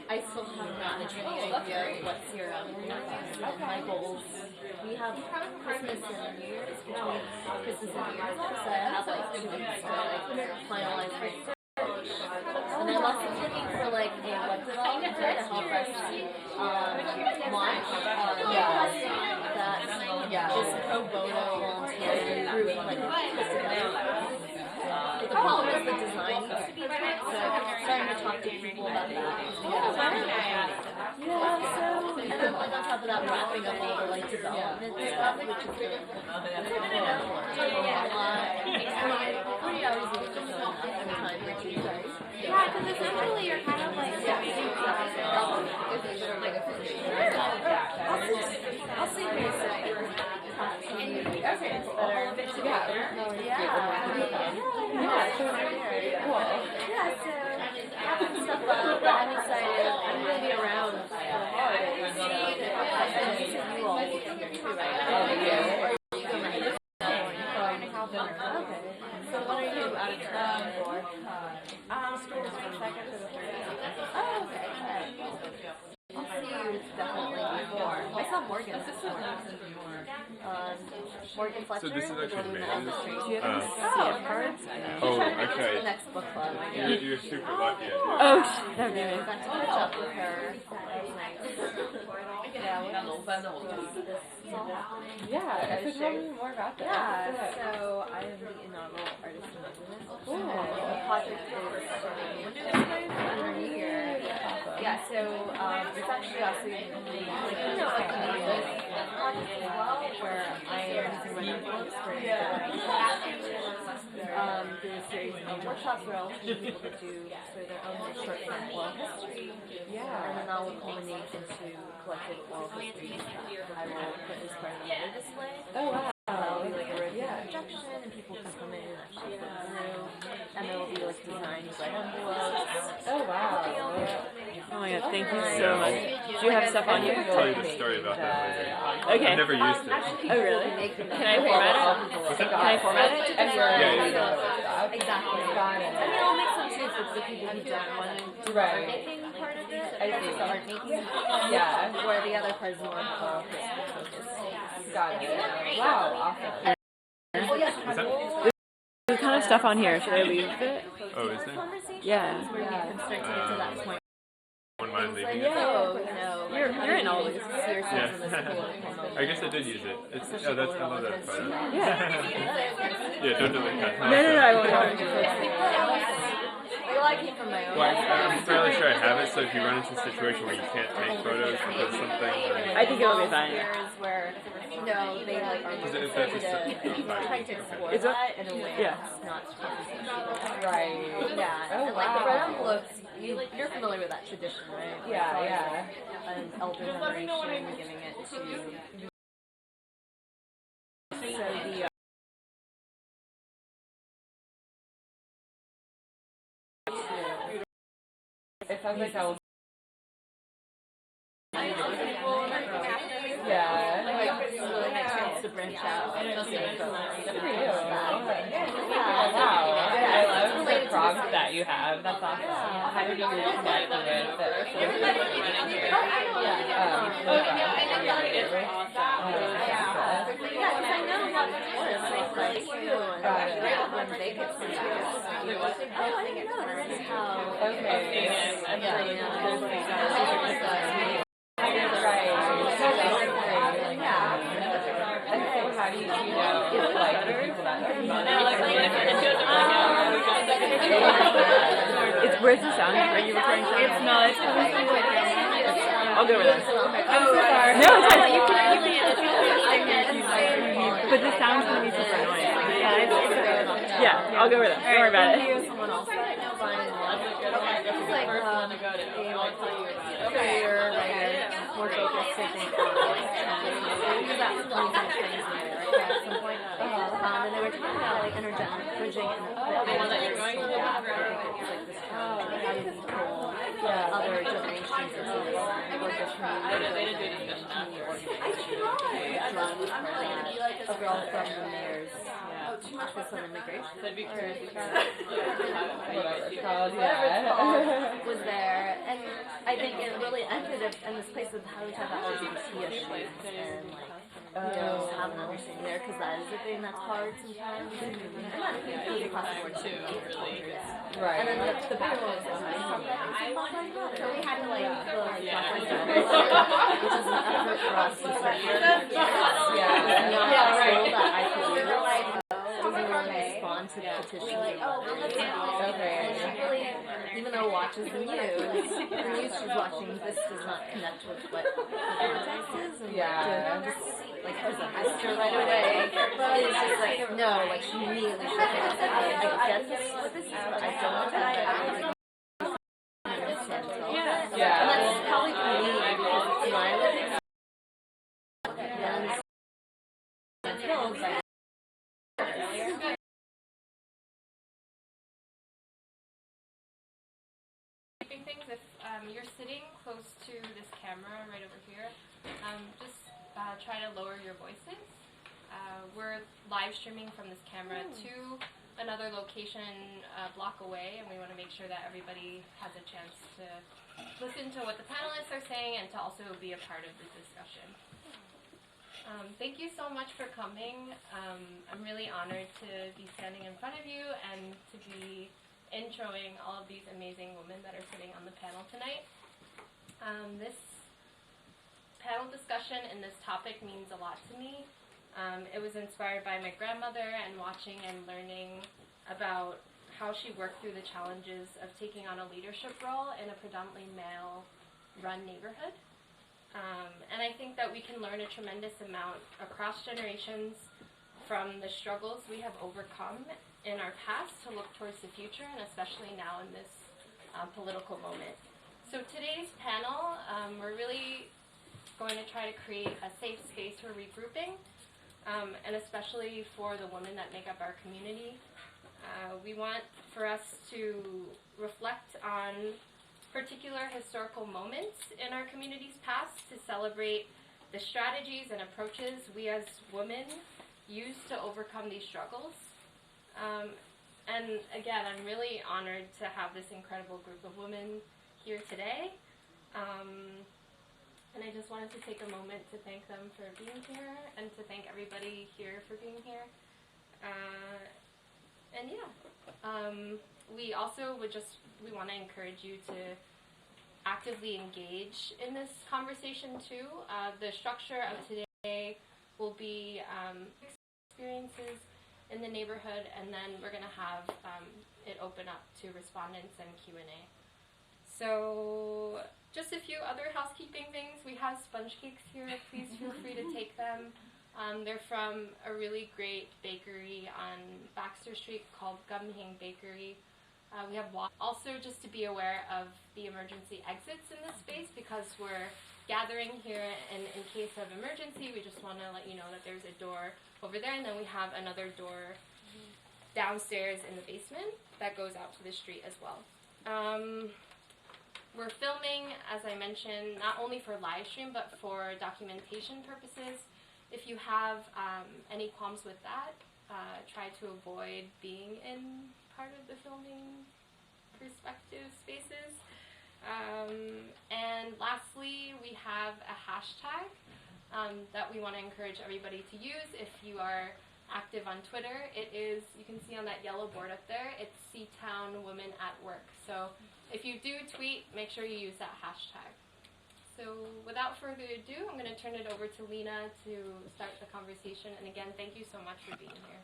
I still have not any idea what year my goals. We have Christmas and New Year's between Christmas and New Year's, so I have like 2 weeks to finalize my search. And I'm also looking for like a web developer to help us launch that just pro bono volunteer group like the problem is the design needs to be right, so I'm starting to talk to people about that. And then like on top of that, wrapping up all the like development stuff, which is really cool. Yeah, because essentially you're kind of like I'll see you okay, so stuff up, but I'm excited. I'm going to be around for the holidays. You all will be here too, right? Okay. So what are you out of town for? Oh, okay. I'll see you definitely before. I saw Morgan this morning. Morgan Fletcher. So this is actually Megan's. Oh, okay. The next book club. You're super lucky. Oh, that'd be amazing. I got to catch up with her. Yeah, so tell me more about that. Yeah, so I am the inaugural artist in residence. The project is underneath here. Yeah, so it's actually also like a community project as well, where I am using my influence for do a series of workshops where I'll teach people to do for their own short-term oral history. And then that will culminate into collective oral histories that I will put as part of the display. Oh, wow. That'll be like a review projection, and people can come in and actually go through, and there will be like designed red envelopes. Oh, wow. Oh my god, thank you so much. Do you have stuff on you? I'll tell you the story about that later. Okay. I've never used it. Oh really? Can I format it? Can I format it? Yeah. Exactly. Got it. I mean, it'll make some sense for the people who don't want to do the art making part of it. I think the art making. Yeah. Where the other part is more focused. Got it. Wow, awesome. Is that? There's a ton of stuff on here. Should I leave it? Oh, is there? Yeah. Where you get constricted to that point. Wouldn't mind leaving it. No, You're in all these. Yeah. I guess I did use it. It's that's I love that photo. Yeah. Yeah, don't delete that. No, I won't. Well, I came from my own. Well, I'm fairly sure I have it, so if you run into a situation where you can't take photos because something... I think it'll be fine. Where, you know, they like are Is that just trying to explore Is it? that in a way that's not Right. Yeah, Oh, and like the red wow. envelopes, you're familiar with that tradition, right? Yeah. An elder generation giving it to... So the... It sounds like that will. Yeah. Like, it's really nice chance to branch out. Good for you. Wow. I love the prompts that you have. That's awesome. How did you connect with it? Yeah, because I know how much more it's like you and when they get to I didn't know this is how Okay. yeah, It's where's the sound? Are you recording sound? It's not. It's coming from the I'll go over there. I'm so sorry. No, it's fine. you But the sound's gonna be super annoying. Yeah, I'll go over there. Don't worry about it. Someone else that I know Brian was. He's like career writer, more focused I think on he was at 20 things in America at some point. And they were talking about like intergender bridging and the one that you're going to gap. I think it's like this challenge of how do we pull other generations into this work of community a girl from the mayor's office on immigration. I'd be curious. Was there, and I think it really ended up in this place of how we talk about LGBT issues and like have an understanding there because that is the thing that's hard sometimes. And I think it goes across the board too. Right. And then the big one was so we had to like go like which is an effort for us to start that I could do respond to petitions and really, even though watches the news she's watching, this does not connect with what the context is, and just like present her right away. It's just like no, like she immediately shook it. I get this, what this is, but I don't know that and that's probably for me because it's my living experience. things, if you're sitting close to this camera right over here, just try to lower your voices. We're live streaming from this camera to another location a block away, and we want to make sure that everybody has a chance to listen to what the panelists are saying and to also be a part of the discussion. Thank you so much for coming. I'm really honored to be standing in front of you and to be introing all of these amazing women that are sitting on the panel tonight. This panel discussion and this topic means a lot to me. It was inspired by my grandmother and watching and learning about how she worked through the challenges of taking on a leadership role in a predominantly male-run neighborhood. And I think that we can learn a tremendous amount across generations from the struggles we have overcome in our past to look towards the future, and especially now in this political moment. So today's panel, we're really going to try to create a safe space for regrouping, and especially for the women that make up our community. We want for us to reflect on particular historical moments in our community's past to celebrate the strategies and approaches we as women use to overcome these struggles. And again, I'm really honored to have this incredible group of women here today. And I just wanted to take a moment to thank them for being here and to thank everybody here for being here. We also we want to encourage you to actively engage in this conversation too. The structure of today will be experiences in the neighborhood, and then we're going to have it open up to respondents and Q&A. So just a few other housekeeping things. We have sponge cakes here. Please feel free to take them. They're from a really great bakery on Baxter Street called Gumhing Bakery. We have also just to be aware of the emergency exits in this space because we're gathering here, and in case of emergency, we just want to let you know that there's a door over there, and then we have another door downstairs in the basement that goes out to the street as well. We're filming, as I mentioned, not only for live stream, but for documentation purposes. If you have any qualms with that, try to avoid being in part of the filming perspective spaces. And lastly, we have a hashtag that we want to encourage everybody to use. If you are active on Twitter, it is, you can see on that yellow board up there, it's Ctown Women at Work. So if you do tweet, make sure you use that hashtag. So without further ado, I'm going to turn it over to Lena to start the conversation. And again, thank you so much for being here.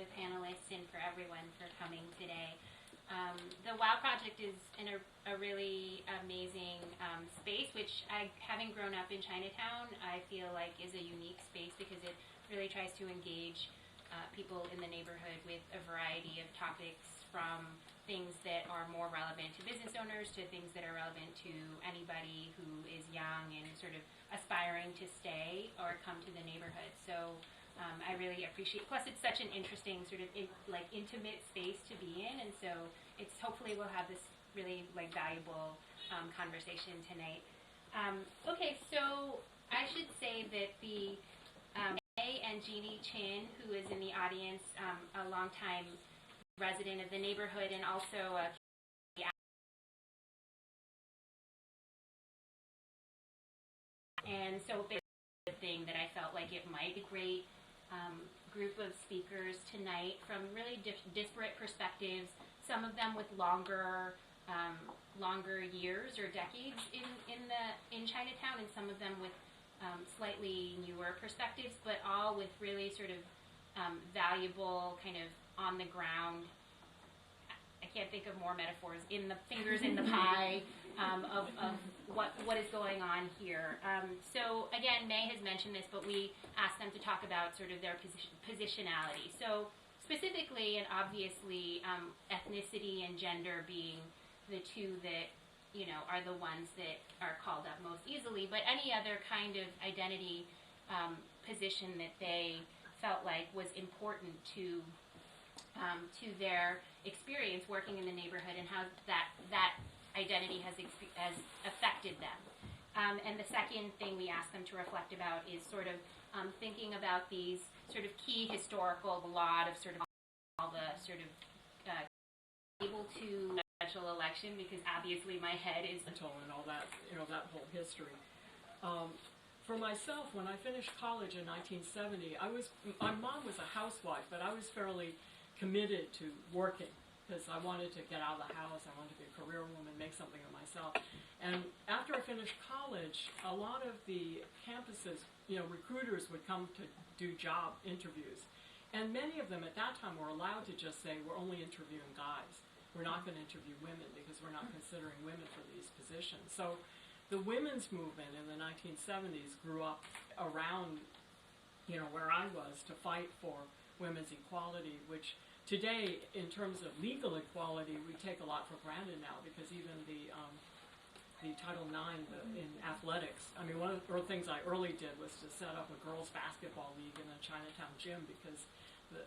the panelists and for everyone for coming today. The W.O.W Project is in a really amazing space, which having grown up in Chinatown, I feel like is a unique space because it really tries to engage people in the neighborhood with a variety of topics, from things that are more relevant to business owners to things that are relevant to anybody who is young and sort of aspiring to stay or come to the neighborhood. So I really appreciate, plus it's such an interesting sort of intimate space to be in, and so it's hopefully we'll have this really valuable conversation tonight. Okay, so I should say that the May and Jeannie Chin, who is in the audience, a longtime resident of the neighborhood and also a and so the thing that I felt like it might be a great group of speakers tonight from really disparate perspectives, some of them with longer years or decades in Chinatown, and some of them with slightly newer perspectives, but all with really sort of valuable kind of on the ground, I can't think of more metaphors, in the fingers in the pie of what is going on here. So again, May has mentioned this, but we asked them to talk about sort of their positionality. So specifically and obviously ethnicity and gender being the two that are the ones that are called up most easily, but any other kind of identity position that they felt like was important to their experience working in the neighborhood and how that identity has affected them. And the second thing we asked them to reflect about is sort of thinking about these sort of key historical, a lot of sort of all the sort of able to presidential election, because obviously my head is and all that, that whole history. For myself, when I finished college in 1970, my mom was a housewife, but I was fairly committed to working because I wanted to get out of the house. I wanted to be a career woman, make something of myself. And after I finished college, a lot of the campuses, recruiters would come to do job interviews. And many of them at that time were allowed to just say, we're only interviewing guys. We're not going to interview women because we're not considering women for these positions. So the women's movement in the 1970s grew up around, where I was, to fight for women's equality, which today, in terms of legal equality, we take a lot for granted now, because even the Title IX in athletics, one of the things I early did was to set up a girls' basketball league in a Chinatown gym, because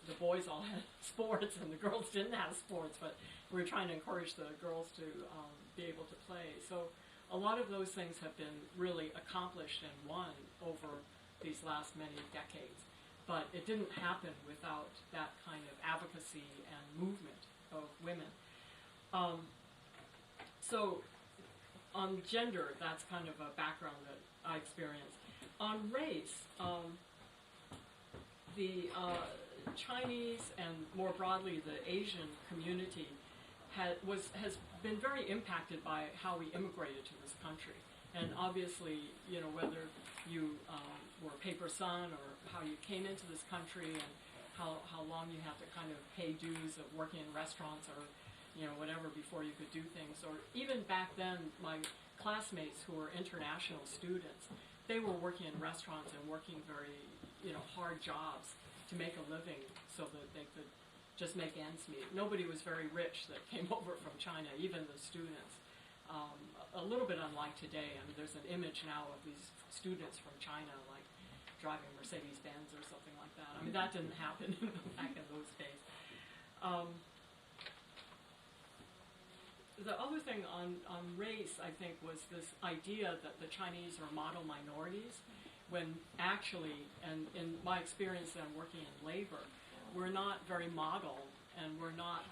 the boys all had sports and the girls didn't have sports, but we were trying to encourage the girls to be able to play. So a lot of those things have been really accomplished and won over these last many decades. But it didn't happen without that kind of advocacy and movement of women. So on gender, that's kind of a background that I experienced. On race, the Chinese and more broadly the Asian community has been very impacted by how we immigrated to this country. And obviously, whether you were a paper son or how you came into this country and how long you have to kind of pay dues of working in restaurants or whatever before you could do things. Or even back then, my classmates who were international students, they were working in restaurants and working very hard jobs to make a living so that they could just make ends meet. Nobody was very rich that came over from China, even the students. A little bit unlike today. There's an image now of these students from China like driving Mercedes-Benz or something like that. That didn't happen back in those days. The other thing on race, I think, was this idea that the Chinese are model minorities, when actually, and in my experience then working in labor, we're not very model, and we're not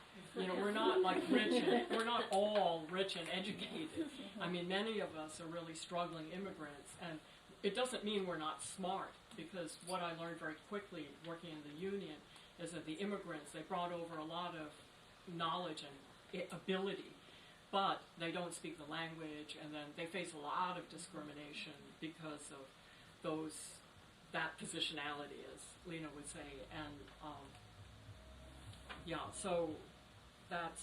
like rich, and we're not all rich and educated. Many of us are really struggling immigrants, and it doesn't mean we're not smart, because what I learned very quickly working in the union is that the immigrants, they brought over a lot of knowledge and ability, but they don't speak the language, and then they face a lot of discrimination because of that positionality, as Lena would say, and Yeah, so that's,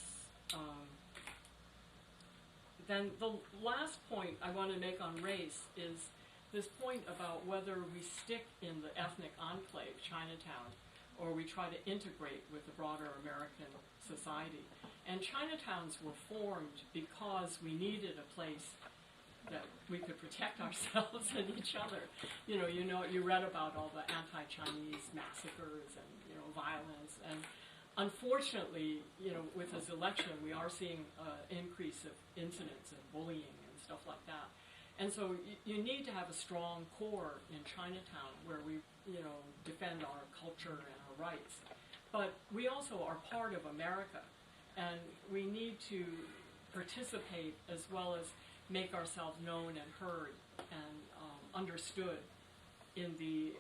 then the last point I want to make on race is this point about whether we stick in the ethnic enclave, Chinatown, or we try to integrate with the broader American society. And Chinatowns were formed because we needed a place that we could protect ourselves and each other. You read about all the anti-Chinese massacres and, violence. And unfortunately, with this election, we are seeing an increase of incidents and bullying and stuff like that. And so you need to have a strong core in Chinatown where we, defend our culture and our rights. But we also are part of America, and we need to participate as well as make ourselves known and heard and understood in the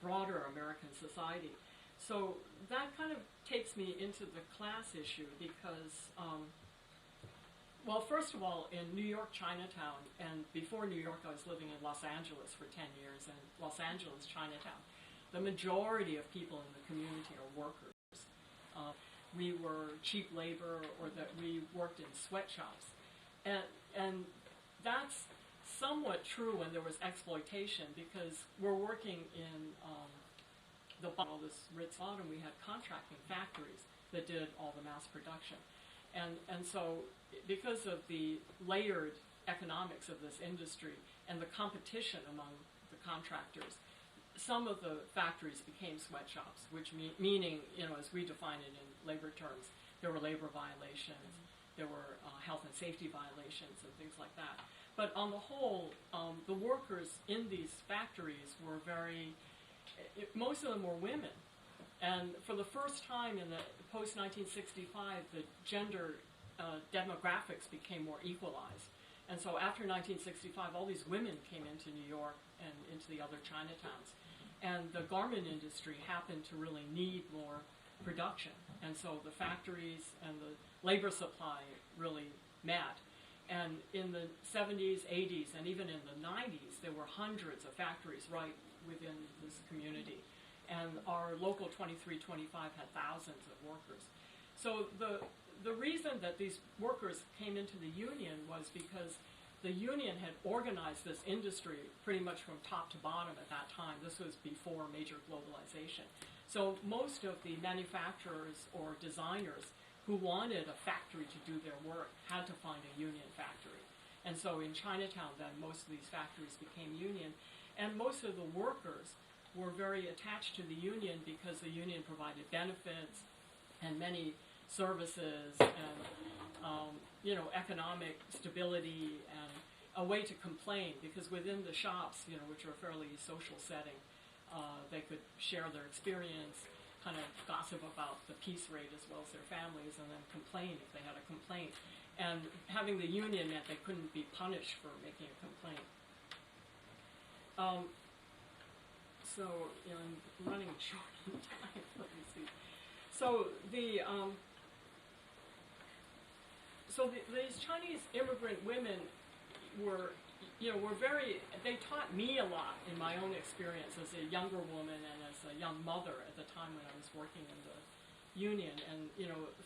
broader American society. So that kind of takes me into the class issue because, well, first of all, in New York, Chinatown, and before New York, I was living in Los Angeles for 10 years, and Los Angeles, Chinatown, the majority of people in the community are workers. We were cheap labor, or that we worked in sweatshops. And that's somewhat true when there was exploitation, because we're working in all this Ritz bottom, we had contracting factories that did all the mass production. And so because of the layered economics of this industry and the competition among the contractors, some of the factories became sweatshops, which meaning, as we define it in labor terms, there were labor violations, there were health and safety violations and things like that. But on the whole, the workers in these factories were most of them were women. And for the first time in the post-1965, the gender demographics became more equalized. And so after 1965, all these women came into New York and into the other Chinatowns. And the garment industry happened to really need more production. And so the factories and the labor supply really met. And in the 70s, 80s, and even in the 90s, there were hundreds of factories right within this community. And our local 2325 had thousands of workers. So the reason that these workers came into the union was because the union had organized this industry pretty much from top to bottom at that time. This was before major globalization. So most of the manufacturers or designers who wanted a factory to do their work had to find a union factory. And so in Chinatown, then, most of these factories became union. And most of the workers were very attached to the union because the union provided benefits and many services and economic stability and a way to complain, because within the shops, which are a fairly social setting, they could share their experience, kind of gossip about the piece rate as well as their families, and then complain if they had a complaint. And having the union meant they couldn't be punished for making a complaint. So I'm running short on time. Let me see. So these Chinese immigrant women were they taught me a lot in my own experience as a younger woman and as a young mother at the time when I was working in the union. And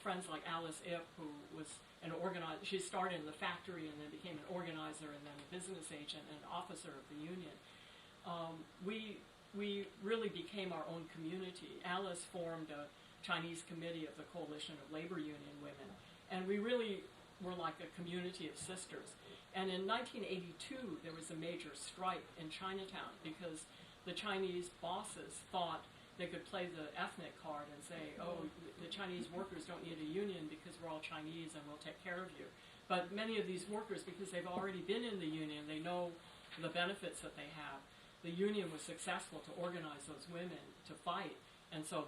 friends like Alice Ip, who was an organizer, she started in the factory and then became an organizer and then a business agent and officer of the union. We really became our own community. Alice formed a Chinese committee of the Coalition of Labor Union Women, and we really were like a community of sisters. And in 1982, there was a major strike in Chinatown because the Chinese bosses thought they could play the ethnic card and say, oh, the Chinese workers don't need a union because we're all Chinese and we'll take care of you. But many of these workers, because they've already been in the union, they know the benefits that they have. The union was successful to organize those women to fight. And so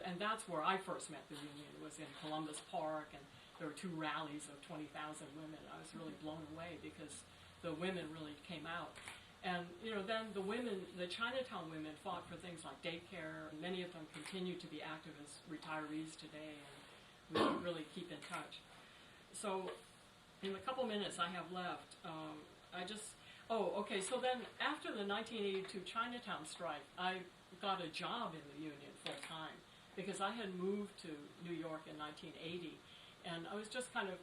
and that's where I first met the union, was in Columbus Park, and there were 2 rallies of 20,000 women. I was really blown away because the women really came out. And, then the Chinatown women fought for things like daycare. Many of them continue to be active as retirees today, and we really keep in touch. So in the couple minutes I have left, so then after the 1982 Chinatown strike, I got a job in the union full time because I had moved to New York in 1980, and I was just kind of,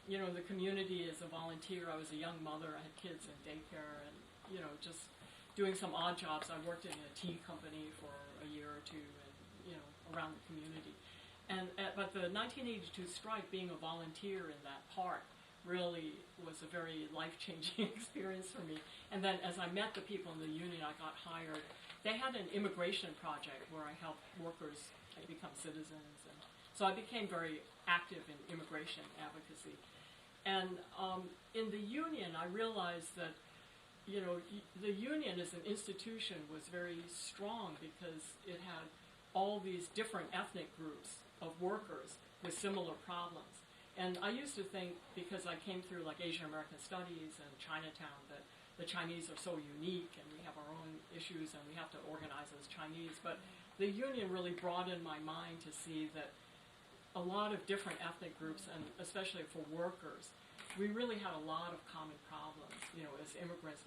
you know, the community as a volunteer. I was a young mother. I had kids in daycare, and you know, just doing some odd jobs. I worked in a tea company for a year or two, and you know, around the community. And but the 1982 strike, being a volunteer in that part, really was a very life-changing experience for me. And then as I met the people in the union, I got hired. They had an immigration project where I helped workers become citizens, and so I became very active in immigration advocacy. And in the union, I realized that, you know, the union as an institution was very strong because it had all these different ethnic groups of workers with similar problems. And I used to think, because I came through like Asian American Studies and Chinatown, that the Chinese are so unique and we have our own issues and we have to organize as Chinese. But the union really broadened my mind to see that a lot of different ethnic groups, and especially for workers, we really had a lot of common problems, you know, as immigrants,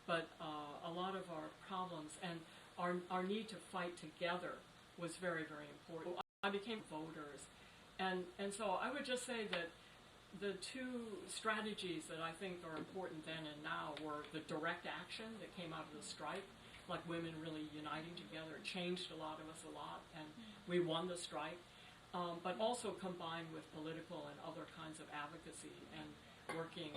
but a lot of our problems and our need to fight together was very, very important. I became voters, and so I would just say that the two strategies that I think are important then and now were the direct action that came out of the strike, like women really uniting together. It changed a lot of us a lot, and we won the strike. But also combined with political and other kinds of advocacy and working,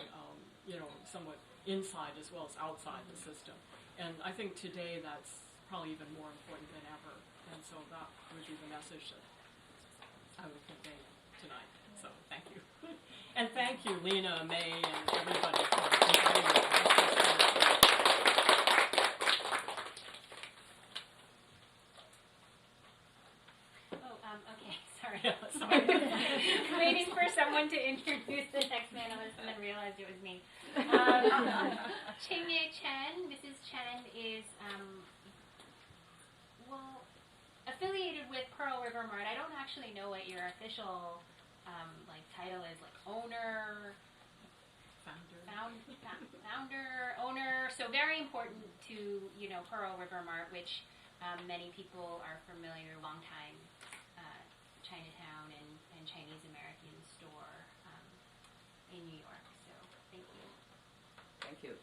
you know, somewhat inside as well as outside the system. And I think today that's probably even more important than ever. And so that would be the message that I would convey tonight. So thank you. And thank you, Lena, May, and everybody for inviting me. Okay, sorry. Yeah, sorry. Waiting for someone to introduce the next panelist and then realized it was me. Ching-Mei Chen, Mrs. Chen is, well, affiliated with Pearl River Mart. I don't actually know what your official like title is, like owner, founder, owner. So very important to, you know, Pearl River Mart, which many people are familiar, longtime Chinatown and Chinese American store in New York. So thank you. Thank you.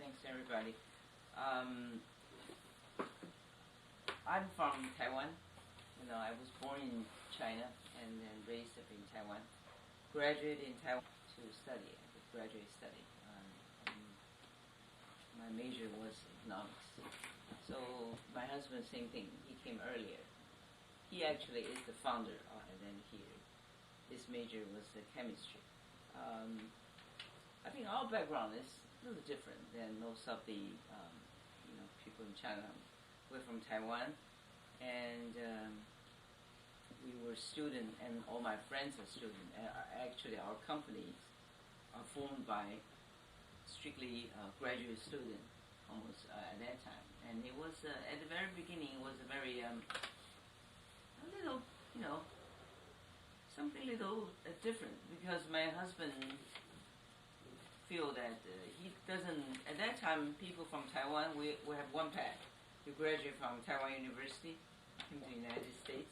Thanks everybody. I'm from Taiwan. You know, I was born in China and then raised up in Taiwan. Graduated in Taiwan to study, graduate study. And my major was economics. So my husband, same thing. He came earlier. He actually is the founder, and then his major was chemistry. I think our background is a little different than most of the you know, people in China. We're from Taiwan, and we were students, and all my friends are students. Actually, our companies are formed by strictly graduate students, almost at that time. And it was at the very beginning. It was a very a little, you know, something little different, because my husband feel that he doesn't, at that time, people from Taiwan, we have one path. You graduate from Taiwan University, come to the United States,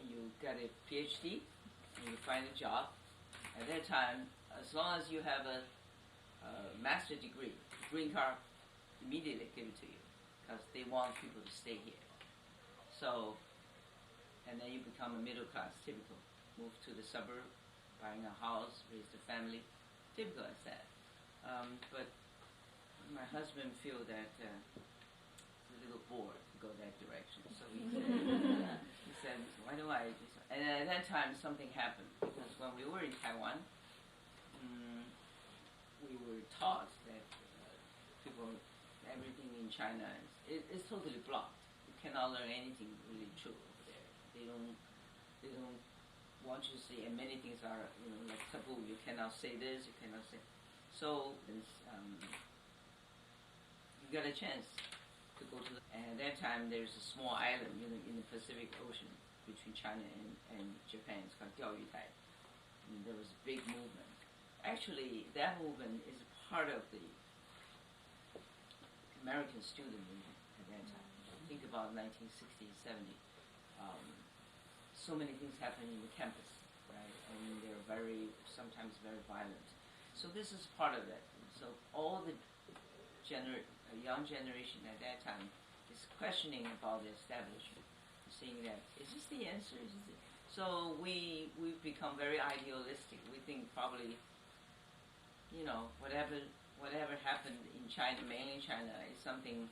and you got a PhD, and you find a job. At that time, as long as you have a master's degree, green card, immediately give it to you, because they want people to stay here. So, and then you become a middle class, typical. Move to the suburb, buying a house, raise a family, typical as that. But my husband feel that it's a little bored to go that direction. So he said, why do I? And at that time, something happened, because when we were in Taiwan, we were taught that everything in China is totally blocked. You cannot learn anything really true over there. They don't want you to see, and many things are, you know, like taboo. You cannot say this, you cannot say. So you got a chance to go to and at that time there's a small island, you know, in the Pacific Ocean between China and Japan. It's called Diasporic. And there was a big movement. Actually, that movement is part of the American student movement at that time. Think about 1960s, 70s. so many things happen in the campus, right? And they're sometimes very violent. So this is part of it. So all the young generation at that time is questioning about the establishment, saying that, is this the answer? So we've become very idealistic. We think probably, whatever happened in China, mainland China, is something,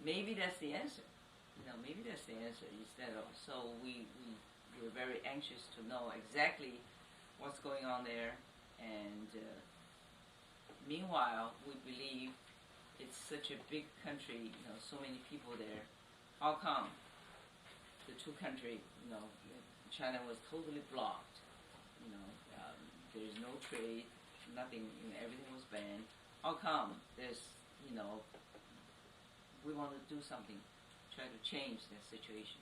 maybe that's the answer. Maybe that's the answer instead of, so we were very anxious to know exactly what's going on there, and meanwhile, we believe it's such a big country, so many people there. How come the two countries, China was totally blocked, there's no trade, nothing, everything was banned. How come there's, we want to do something, try to change that situation.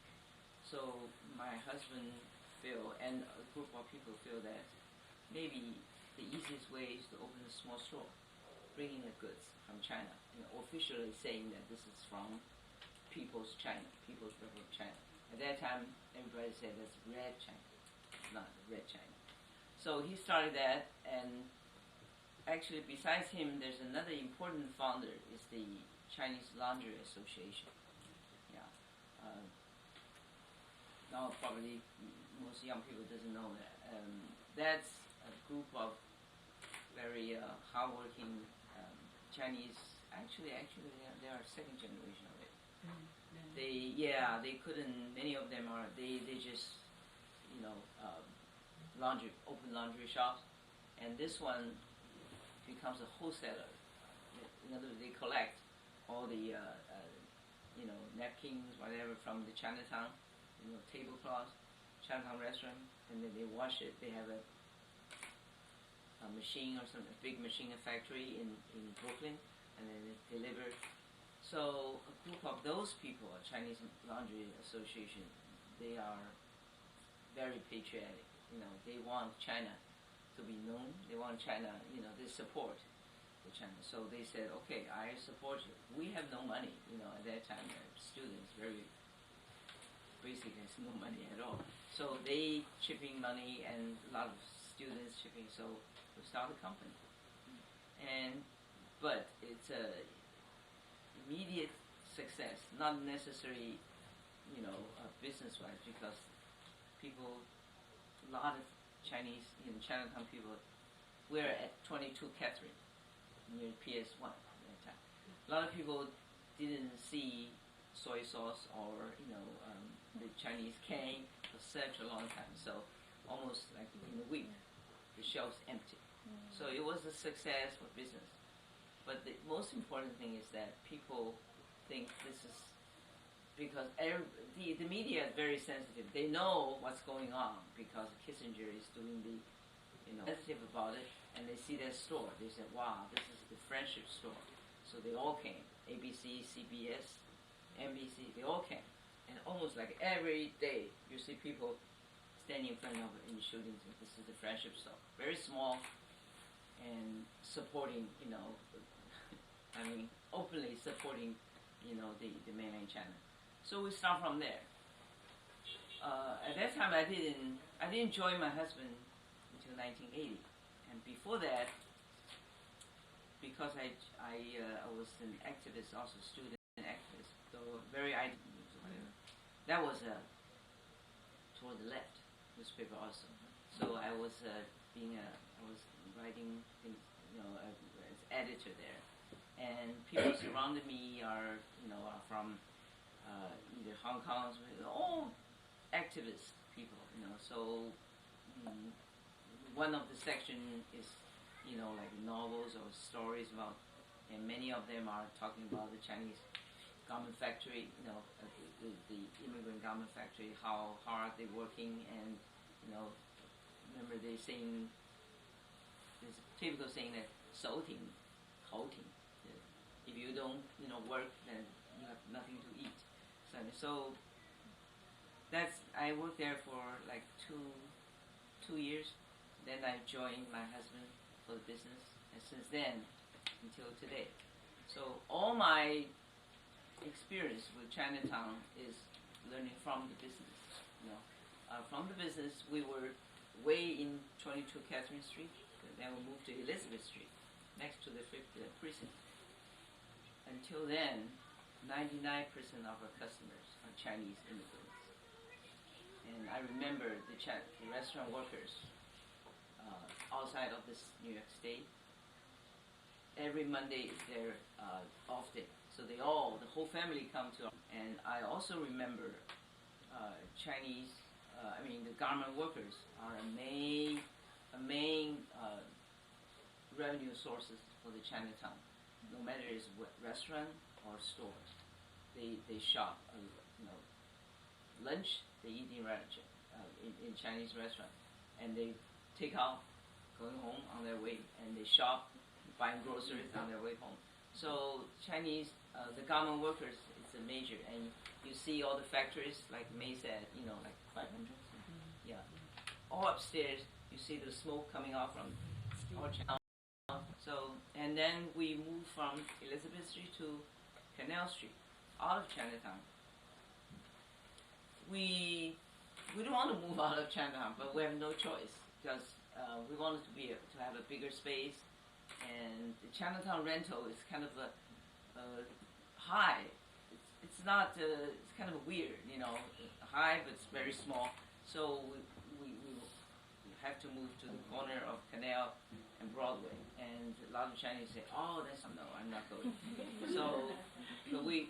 So my husband feel, and a group of people feel that maybe the easiest way is to open a small store, bringing the goods from China, officially saying that this is from People's China, People's Republic of China. At that time, everybody said that's Red China, not Red China. So he started that, and actually besides him, there's another important founder, is the Chinese Laundry Association. Now probably most young people doesn't know that. That's a group of very hardworking Chinese. Actually, they are second generation of it. They couldn't. Many of them are. They just open laundry shops, and this one becomes a wholesaler. In other words, they collect all the napkins, whatever, from the Chinatown, tablecloths, Chinatown restaurant, and then they wash it. They have a machine or something, a big machine, a factory in Brooklyn, and then it's delivered. So a group of those people, a Chinese Laundry Association, they are very patriotic. They want China to be known. They want China, they support the China. So they said, okay, I support you. We have no money, at that time, students, very basic, has no money at all. So they chipping money, and a lot of students chipping, so we start a company. But it's a immediate success, not necessarily, business-wise, because a lot of Chinese, Chinatown people, we're at 22 Catherine, near PS1 at that time. A lot of people didn't see soy sauce or, the Chinese cane for such a long time. So almost like in a week, the shelves empty. So it was a success for business. But the most important thing is that people think this is because the media is very sensitive. They know what's going on because Kissinger is doing the, sensitive about it, and they see that store. They say, wow, this is the friendship store. So they all came. ABC, CBS, NBC, they all came. And almost like every day, you see people standing in front of it in shooting. This is the friendship store. Very small, and supporting, openly supporting, the mainland China. So we start from there. At that time, I didn't join my husband until 1980, and before that, because I was an activist, also student activist, so very whatever. That was toward the left newspaper also. So I was I was writing things, as editor there, and people surrounded me are from either Hong Kong, all activist people, So one of the section is like novels or stories about, and many of them are talking about the Chinese garment factory, the immigrant garment factory, how hard they're working, and remember they saying, there's a typical saying that 手挺口挺, if you don't work, then you have nothing to eat. So I worked there for like two years. Then I joined my husband for the business, and since then until today. So all my experience with Chinatown is learning from the business. From the business, we were way in 22 Catherine Street. Then we moved to Elizabeth Street, next to the precinct. Until then, 99% of our customers are Chinese immigrants. And I remember the restaurant workers outside of this New York State. Every Monday is their off day, so the whole family come to. And I also remember Chinese. The garment workers are a main revenue sources for the Chinatown. No matter it's restaurant or store, they shop. Lunch they eat in Chinese restaurant, and they take out going home on their way, and they shop, buying groceries on their way home. So Chinese, the garment workers, it's a major, and you see all the factories like May said, like 500. Yeah, all upstairs. You see the smoke coming out from our Chinatown. So, and then we moved from Elizabeth Street to Canal Street, out of Chinatown. We don't want to move out of Chinatown, but we have no choice because we wanted to have a bigger space, and the Chinatown rental is kind of a high. It's not. It's kind of weird, high, but it's very small. So we have to move to the corner of Canal and Broadway, and a lot of Chinese say, "Oh, no, I'm not going." So we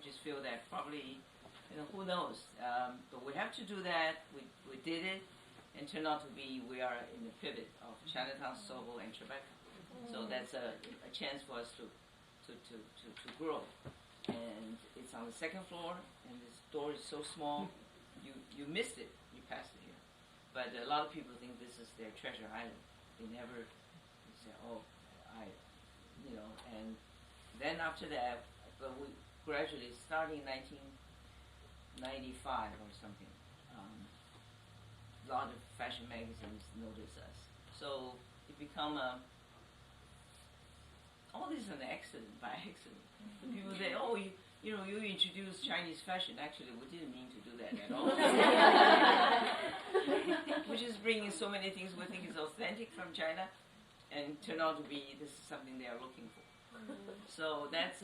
just feel that probably, who knows? But we have to do that. We did it, and turned out to be we are in the pivot of Chinatown, Soho, and Tribeca. So that's a chance for us to grow. And it's on the second floor, and this door is so small, you missed it. You passed it here. But a lot of people think this is their treasure island. They never say, "Oh, and then after that, but we gradually, starting in 1995 or something, a lot of fashion magazines notice us. So it become all this is an accident, by accident. People say, "Oh, you introduced Chinese fashion." Actually, we didn't mean to do that at all. We're just bringing so many things we think is authentic from China, and turn out to be this is something they are looking for. So that's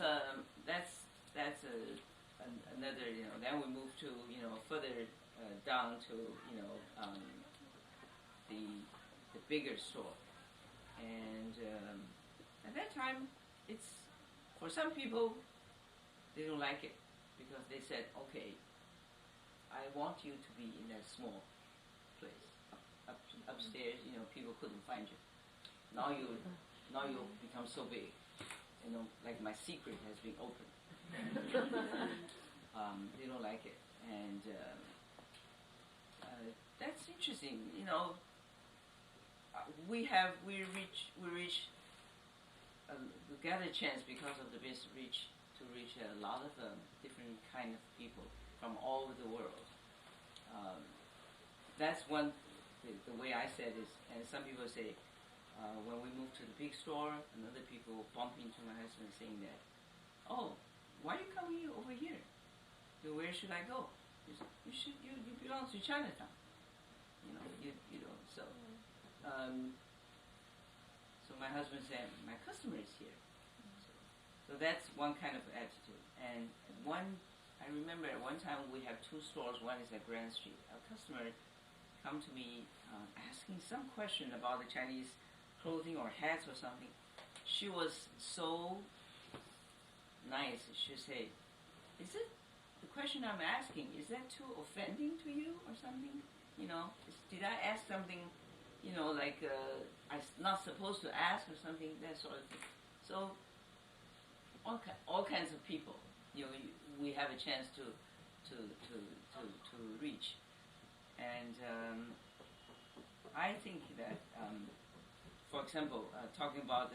another. Then we move to further down to the bigger store, and at that time, it's for some people they don't like it because they said, "Okay, I want you to be in that small place upstairs. People couldn't find you. Now you become so big. Like my secret has been opened." They don't like it, and that's interesting. We got a chance because of the business to reach a lot of different kind of people from all over the world. That's one. The way I said is, and some people say, when we moved to the big store, and other people bump into my husband saying that, "Oh, why are you coming over here? Where should I go? You belong to Chinatown. So so my husband said, "My customer is here." So that's one kind of attitude. And I remember at one time we have two stores. One is at Grand Street. A customer come to me asking some question about the Chinese clothing or hats or something. She was so nice. She said, "Is it the question I'm asking? Is that too offending to you or something? Did I ask something? Like I'm not supposed to ask or something, that sort of thing." So all kinds of people, we have a chance to reach, and I think that, for example, talking about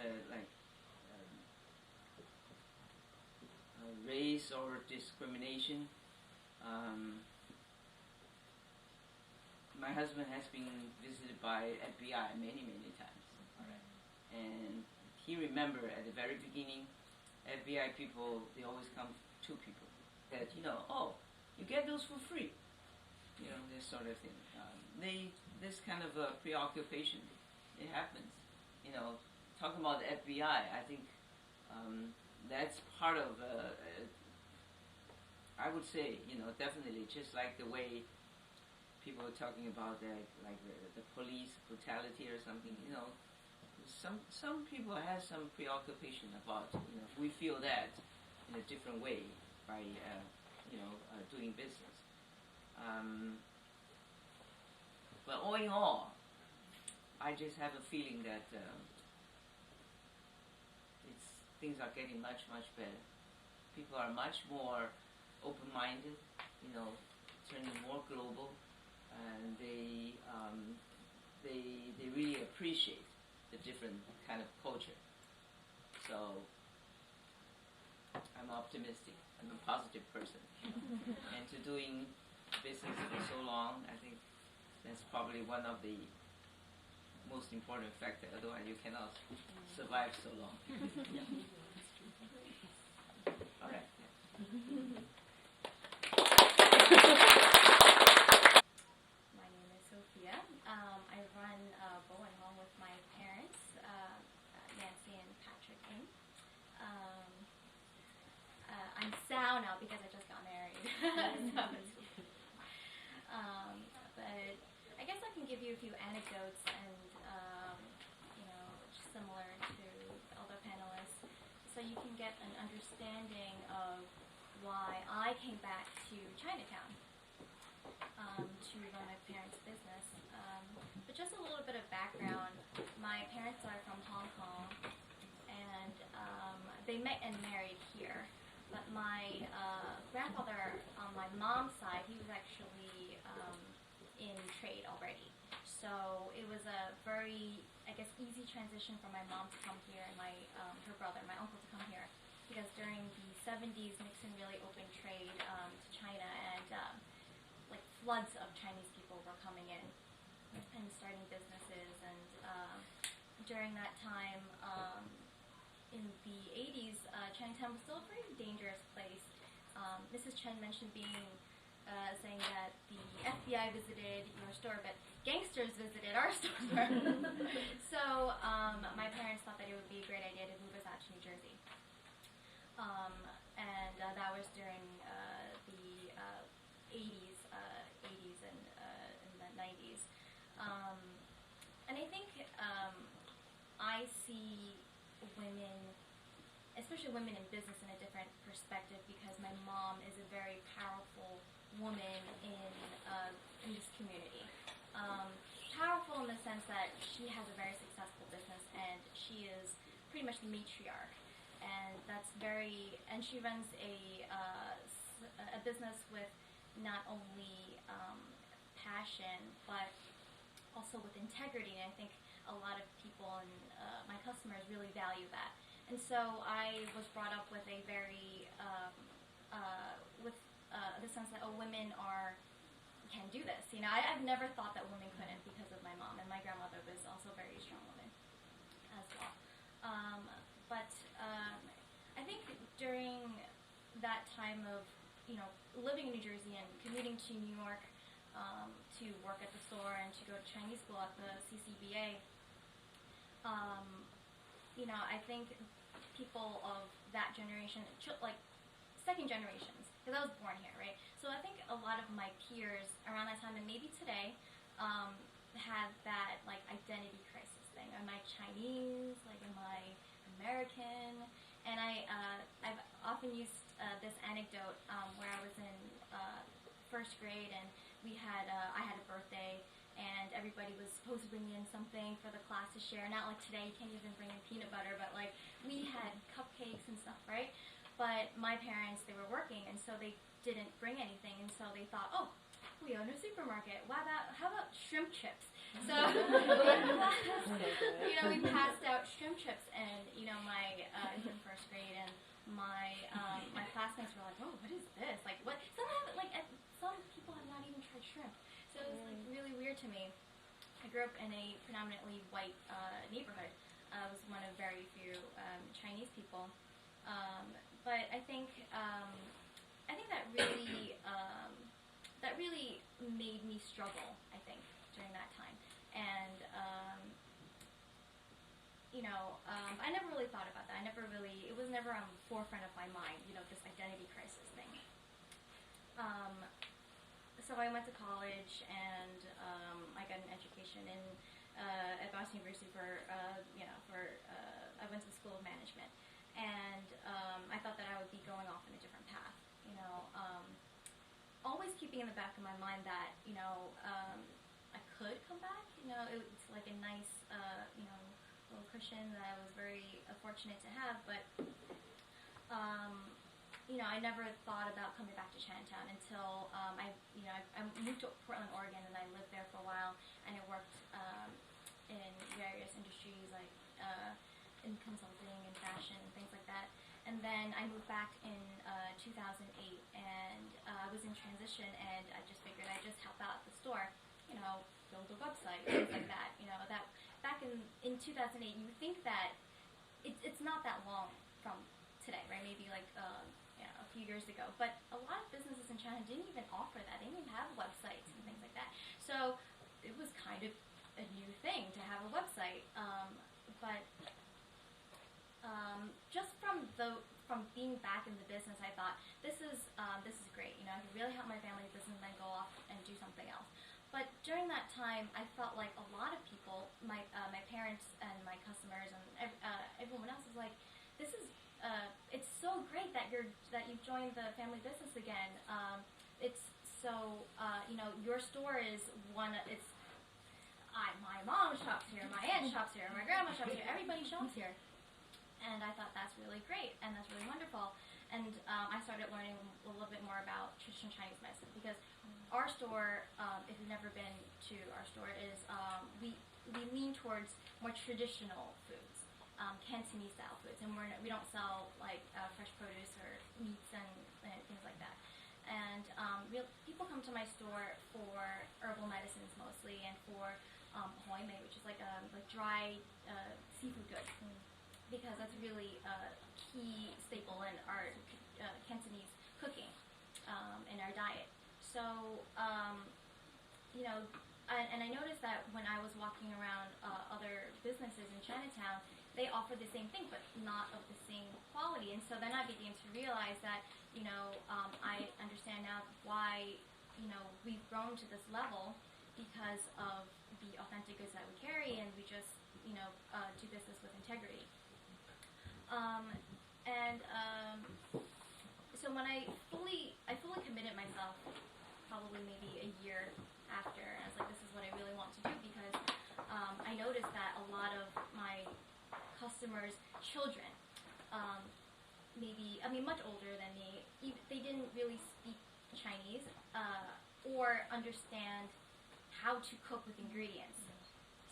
race or discrimination. My husband has been visited by FBI many times, and he remembered at the very beginning, FBI people, they always come two people. that, oh, you get those for free, this sort of thing. This kind of preoccupation, it happens. Talking about the FBI, I think that's part of, I would say, definitely just like the way people are talking about the police brutality or something, some people have some preoccupation about, we feel that in a different way by, doing business. But all in all, I just have a feeling that things are getting much, much better. People are much more open-minded, turning more global, and they really appreciate the different kind of culture. So I'm optimistic. I'm a positive person, and to doing business for so long, I think that's probably one of the most important factors. Otherwise, you cannot survive so long. Yeah. All right. My name is Sophia. I run Bow and Home with my parents, Nancy and Patrick Ng. I'm Sal now because I just got married. But I guess I can give you a few anecdotes and, similar to other panelists, so you can get an understanding of why I came back to Chinatown to run my parents' business. But just a little bit of background. My parents are from Hong Kong, and they met and married here. But my grandfather on my mom's side, he was actually in trade already. So it was a very, I guess, easy transition for my mom to come here and her brother, my uncle, to come here. Because during the 70s, Nixon really opened trade to China, and floods of Chinese people were coming in and starting businesses. And during that time, in the 80s, Chinatown was still a pretty dangerous place. Mrs. Chen mentioned saying that the FBI visited your store, but gangsters visited our store. So my parents thought that it would be a great idea to move us out to New Jersey. And that was during the 80s and the 90s. And I think I see women, especially women in business, in a different perspective, because my mom is a very powerful woman in this community. Powerful in the sense that she has a very successful business, and she is pretty much the matriarch, and and she runs a business with not only passion but also with integrity, and I think a lot of people and my customers really value that. And so I was brought up with a very the sense that women can do this. I've never thought that women couldn't because of my mom, and my grandmother was also a very strong woman as well. But I think during that time of living in New Jersey and commuting to New York to work at the store and to go to Chinese school at the CCBA, I think people of that generation, like second generations, because I was born here, right? So I think a lot of my peers around that time, and maybe today, had that identity crisis thing. Am I Chinese? Am I American? And I've often used this anecdote where I was in first grade, and I had a birthday, and everybody was supposed to bring in something for the class to share. Not like today, you can't even bring in peanut butter, but we had cupcakes and stuff, right? But my parents, they were working, and so they didn't bring anything, and so they thought, oh, we own a supermarket. How about shrimp chips? So we passed out shrimp chips, and I was in first grade, and my classmates were like, oh, what is this? What? Some people have not even tried shrimp, so it was really weird to me. I grew up in a predominantly white neighborhood. I was one of very few Chinese people. But I think I think that really made me struggle, I think, during that time. And I never really thought about that. It was never on the forefront of my mind, this identity crisis thing. So I went to college, and I got an education at Boston University I went to the School of Management, and I thought that I would be going off in a different path. Always keeping in the back of my mind that I could come back. It's like a nice little cushion that I was very fortunate to have, but I never thought about coming back to Chinatown until I moved to Portland, Oregon, and I lived there for a while, and I worked in various industries like in consulting and fashion and things like that. And then I moved back in 2008, and I was in transition, and I just figured I'd just help out at the store, build a website, things like that. That back in 2008, you would think that it's not that long from today, right? Maybe like a few years ago. But a lot of businesses in China didn't even offer that. They didn't even have websites and things like that. So it was kind of a new thing to have a website. But just from being back in the business, I thought this is great. I can really help my family business and then go off and do something else. But during that time, I felt like a lot of people, my parents and my customers and everyone else was like, this is it's so great that you've joined the family business again. It's so your store is my mom shops here, my aunt shops here, my grandma shops here, everybody shops here. And I thought that's really great, and that's really wonderful. And I started learning a little bit more about traditional Chinese medicine, because our store, if you've never been to our store, is we lean towards more traditional foods, Cantonese style foods, and we don't sell like fresh produce or meats and things like that. And people come to my store for herbal medicines mostly, and for hoi mei, which is like dry seafood goods. Because that's really a key staple in our Cantonese cooking, in our diet. So, and I noticed that when I was walking around other businesses in Chinatown, they offered the same thing, but not of the same quality. And so then I began to realize that, I understand now why, we've grown to this level, because of the authentic goods that we carry, and we just, do business with integrity. So when I fully committed myself, probably maybe a year after, and I was like, this is what I really want to do, because I noticed that a lot of my customers' children, much older than me, they didn't really speak Chinese or understand how to cook with ingredients.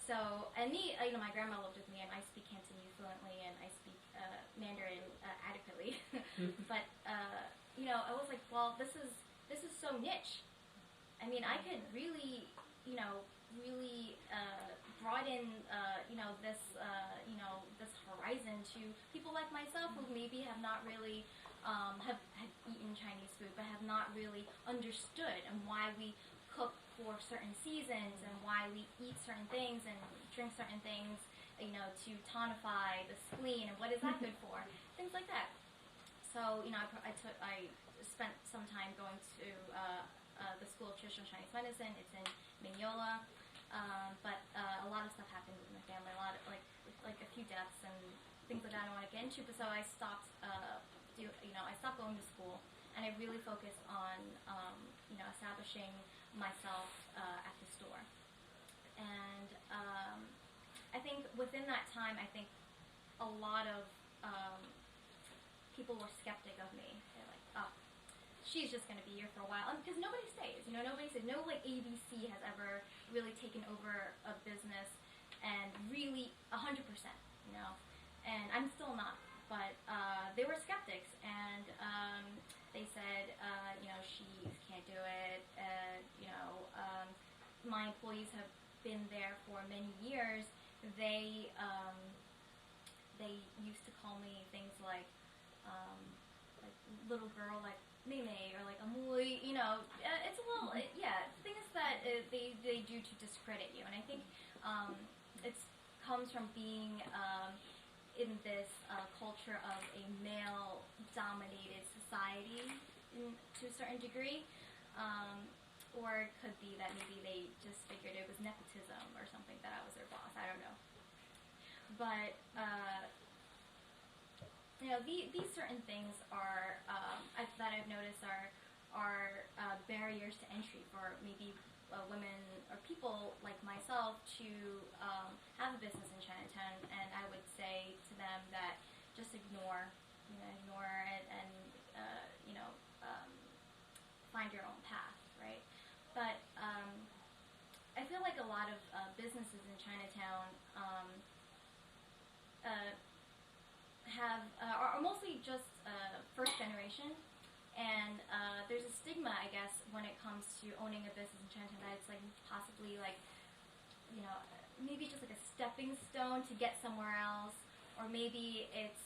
So, and me, my grandma lived with me, and I speak Cantonese fluently, and I speak Mandarin adequately. But I was like, well, this is so niche. I mean, I could really, really broaden, this horizon to people like myself who maybe have not really have eaten Chinese food, but have not really understood and why we cook for certain seasons, and why we eat certain things and drink certain things, to tonify the spleen, and what is that good for? Things like that. So, I spent some time going to the School of Traditional Chinese Medicine. It's in Mignolo, but a lot of stuff happened with my family. A lot of like a few deaths and things like that I don't want to get into. But so I stopped. I stopped going to school, and I really focused on establishing myself at the store. And I think within that time, I think a lot of people were skeptic of me. They're like, oh, she's just going to be here for a while. Because nobody stays. Nobody stays. No, ABC has ever really taken over a business and really 100%, And I'm still not. But they were skeptics, and they said, she can't do it. My employees have been there for many years. They used to call me things like little girl, like meme or like a muy, you know, it's a little, things that they do to discredit you. And I think it comes from being in this culture of a male-dominated society to a certain degree. Or it could be that maybe they just figured it was nepotism or something, that I was their boss. I don't know. But, you know, these certain things are, that I've noticed are barriers to entry for maybe women or people like myself to have a business in Chinatown. And I would say to them that just ignore it and find your own path, right? But I feel like a lot of businesses in Chinatown are mostly just first generation, and there's a stigma, I guess, when it comes to owning a business in Chinatown, that it's like possibly like, you know, maybe just like a stepping stone to get somewhere else, or maybe it's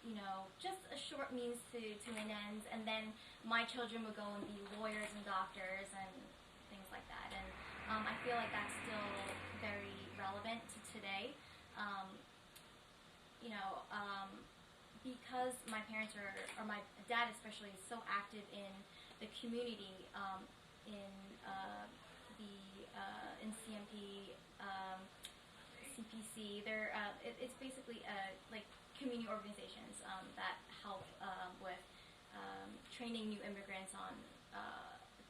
you know, just a short means to an end, and then my children would go and be lawyers and doctors and things like that. And I feel like that's still very relevant to today. You know, because my parents or my dad especially, is so active in the community, in CMP, CPC. It's basically like community organizations that help with training new immigrants on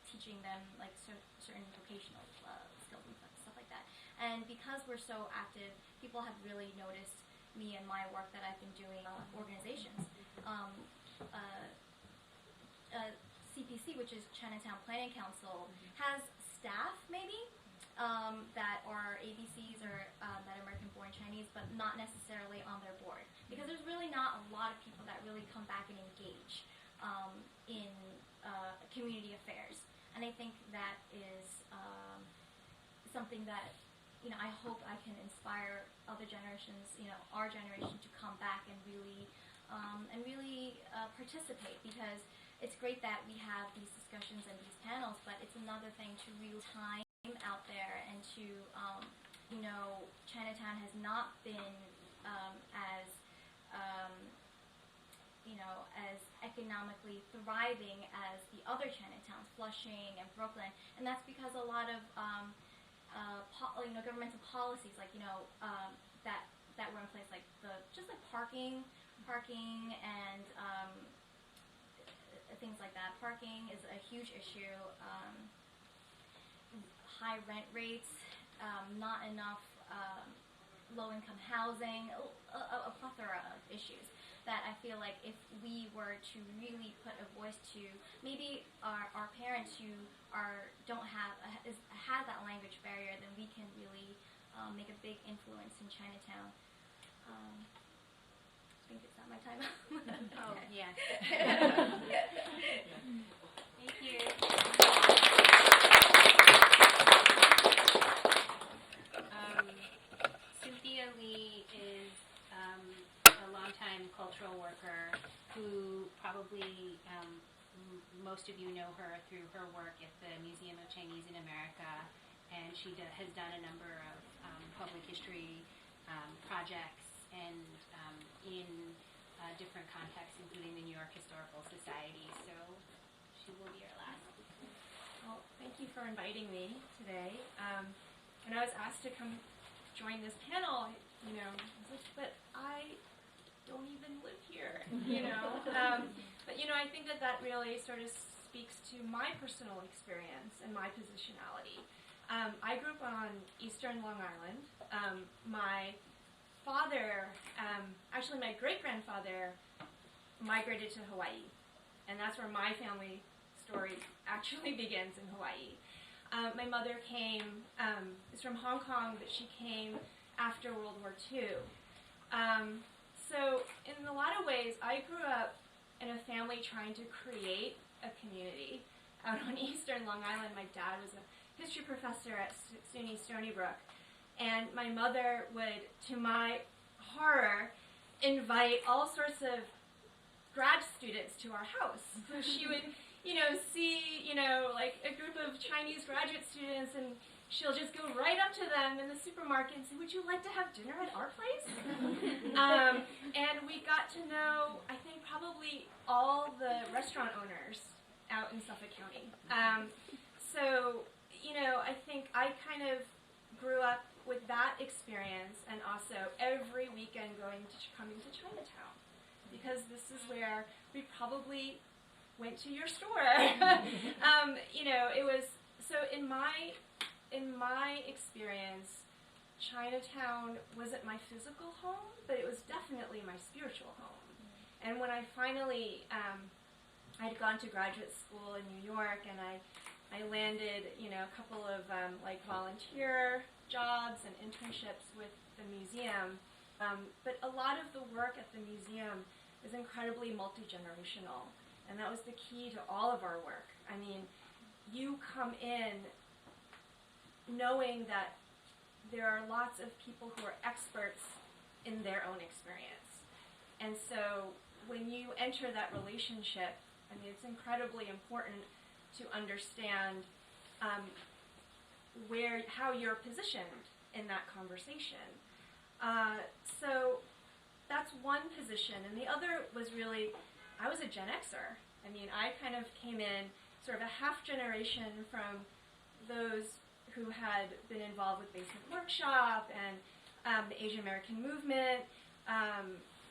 teaching them like certain vocational skills and stuff like that. And because we're so active, people have really noticed me and my work that I've been doing organizations. CPC, which is Chinatown Planning Council, has staff maybe that are ABCs or that are American-born Chinese, but not necessarily on their board, because there's really not a lot of people that really come back and engage in community affairs. And I think that is something that, you know, I hope I can inspire other generations, you know, our generation, to come back and really participate, because it's great that we have these discussions and these panels, but it's another thing to real time out there and to, you know, Chinatown has not been as, you know, as economically thriving as the other Chinatowns, Flushing and Brooklyn, and that's because a lot of, you know, governmental policies, like, you know, that were in place, like just like parking and things like that. Parking is a huge issue. High rent rates, not enough low-income housing, a plethora of issues that I feel like if we were to really put a voice to maybe our parents who don't have that language barrier, then we can really make a big influence in Chinatown. I think it's not my time. Oh, yes. Thank you. Cynthia Lee is a longtime cultural worker who probably most of you know her through her work at the Museum of Chinese in America, and she has done a number of public history projects and in different contexts, including the New York Historical Society. So she will be our last. Well, thank you for inviting me today. When I was asked to come join this panel, you know, I was like, but I don't even live here, you know. But, you know, I think that really sort of speaks to my personal experience and my positionality. I grew up on Eastern Long Island. My father, actually my great-grandfather, migrated to Hawaii, and that's where my family story actually begins, in Hawaii. My mother is from Hong Kong, but she came after World War II. So in a lot of ways, I grew up in a family trying to create a community out on Eastern Long Island. My dad was a history professor at SUNY Stony Brook, and my mother would, to my horror, invite all sorts of grad students to our house. So she would, see, like a group of Chinese graduate students, and she'll just go right up to them in the supermarket and say, "Would you like to have dinner at our place?" And we got to know, I think, probably all the restaurant owners out in Suffolk County. So, I think I kind of grew up with that experience, and also every weekend coming to Chinatown, because this is where we probably went to your store. It was, so in my experience, Chinatown wasn't my physical home, but it was definitely my spiritual home. And when I finally, I'd gone to graduate school in New York, and I landed, a couple of volunteer jobs and internships with the museum. But a lot of the work at the museum is incredibly multi-generational, and that was the key to all of our work. I mean, you come in knowing that there are lots of people who are experts in their own experience. And so when you enter that relationship, I mean, it's incredibly important to understand how you're positioned in that conversation. So that's one position. And the other was really, I was a Gen Xer. I mean, I kind of came in sort of a half generation from those who had been involved with Basement Workshop and the Asian American movement.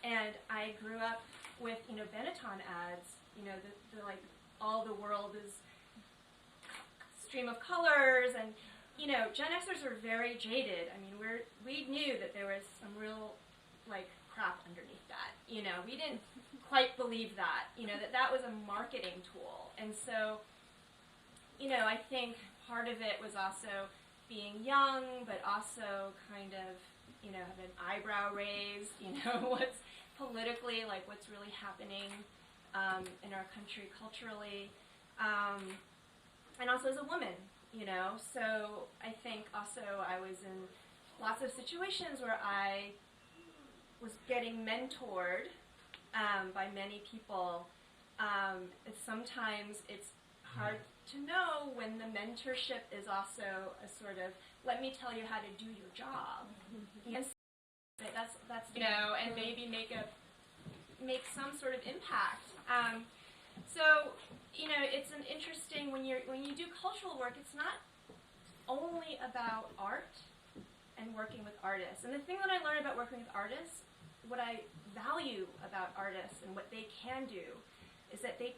And I grew up with, Benetton ads, the like, all the world is stream of colors, and Gen Xers are very jaded. I mean, we knew that there was some real crap underneath that. We didn't quite believe that. That was a marketing tool, and so I think part of it was also being young, but also kind of have an eyebrow raised. What's politically what's really happening in our country culturally. And also as a woman, so I think also I was in lots of situations where I was getting mentored by many people. Sometimes it's hard to know when the mentorship is also a sort of, let me tell you how to do your job. And that's and maybe make some sort of impact. So, it's an interesting, when you do cultural work, it's not only about art and working with artists. And the thing that I learned about working with artists, what I value about artists and what they can do, is that they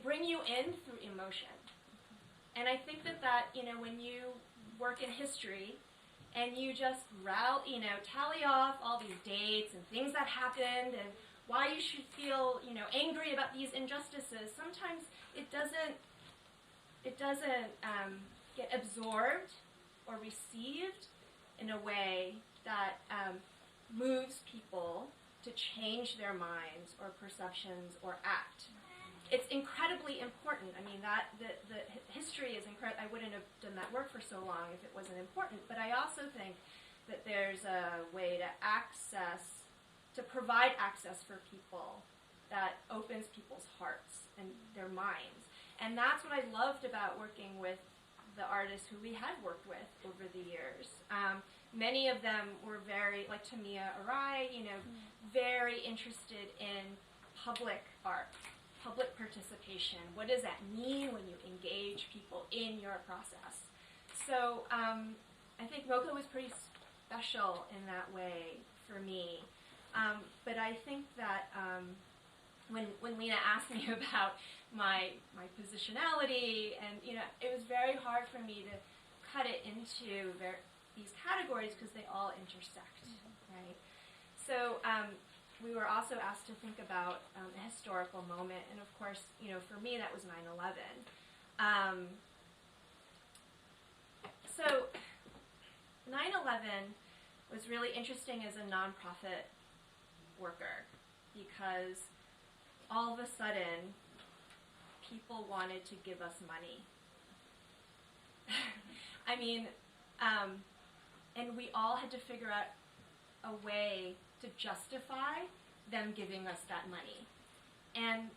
bring you in through emotion. And I think that when you work in history, and you just tally off all these dates and things that happened and why you should feel, angry about these injustices, sometimes it doesn't get absorbed or received in a way that moves people to change their minds or perceptions or act. It's incredibly important. I mean, that the history is incredible. I wouldn't have done that work for so long if it wasn't important. But I also think that there's a way to provide access for people that opens people's hearts and their minds. And that's what I loved about working with the artists who we had worked with over the years. Many of them were very, like Tamia Arai, very interested in public art, public participation. What does that mean when you engage people in your process? So I think MoCA was pretty special in that way for me. But I think that when Lena asked me about my positionality, and it was very hard for me to cut it into these categories because they all intersect, right? So we were also asked to think about a historical moment, and of course, for me that was 9/11. So 9/11 was really interesting as a nonprofit worker because all of a sudden people wanted to give us money. I mean, and we all had to figure out a way to justify them giving us that money. And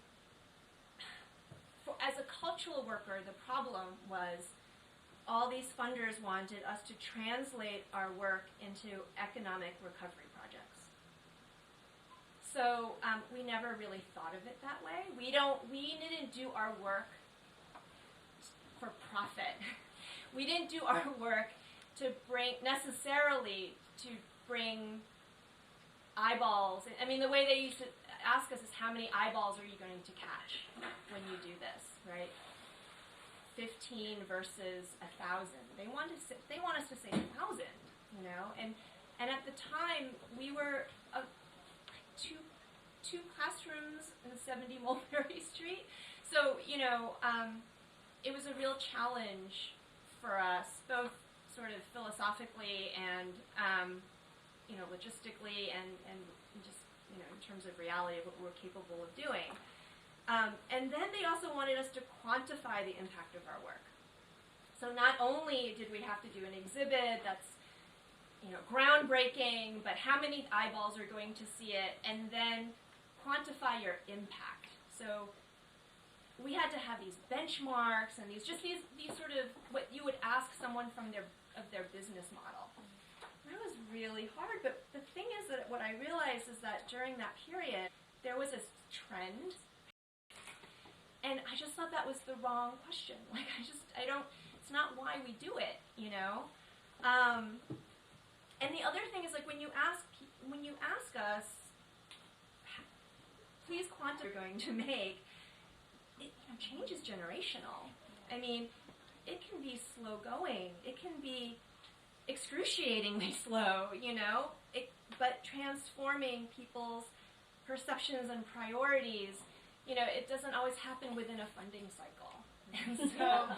as a cultural worker, the problem was all these funders wanted us to translate our work into economic recovery projects. So we never really thought of it that way. We didn't do our work for profit. We didn't do our work to bring eyeballs. I mean, the way they used to ask us is, how many eyeballs are you going to catch when you do this, right? 15 versus 1,000. They want us to say 1,000, you know. And at the time, we were two classrooms in 70 Mulberry Street. So, you know, it was a real challenge for us, both sort of philosophically and, you know, logistically and just, you know, in terms of reality of what we're capable of doing. And then they also wanted us to quantify the impact of our work. So not only did we have to do an exhibit that's, you know, groundbreaking, but how many eyeballs are going to see it, and then quantify your impact. So we had to have these benchmarks and these sort of what you would ask someone from their business model. That was really hard, but the thing is that what I realized is that during that period, there was this trend, and I just thought that was the wrong question. Like, it's not why we do it, you know? And the other thing is, like, when you ask us, please quantify what you're going to make, change is generational. I mean, it can be slow going. It can be excruciatingly slow, you know, but transforming people's perceptions and priorities, you know, it doesn't always happen within a funding cycle. And so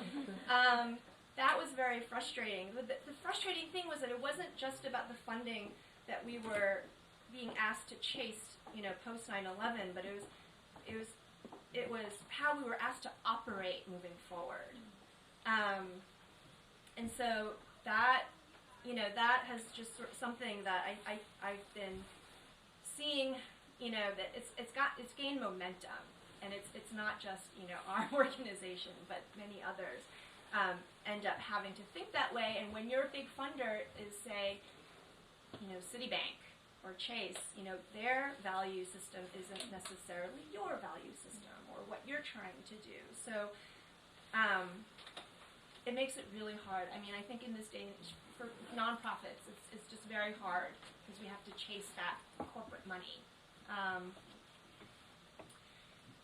that was very frustrating. The frustrating thing was that it wasn't just about the funding that we were being asked to chase, you know, post 9/11, but it was how we were asked to operate moving forward. And so that, you know, that has just sort of something that I've been seeing, you know, that it's gained momentum, and it's not just, you know, our organization, but many others end up having to think that way. And when your big funder is, say, you know, Citibank or Chase, you know, their value system isn't necessarily your value system or what you're trying to do. So it makes it really hard. I mean, I think in this day and age, for nonprofits, it's just very hard because we have to chase that corporate money.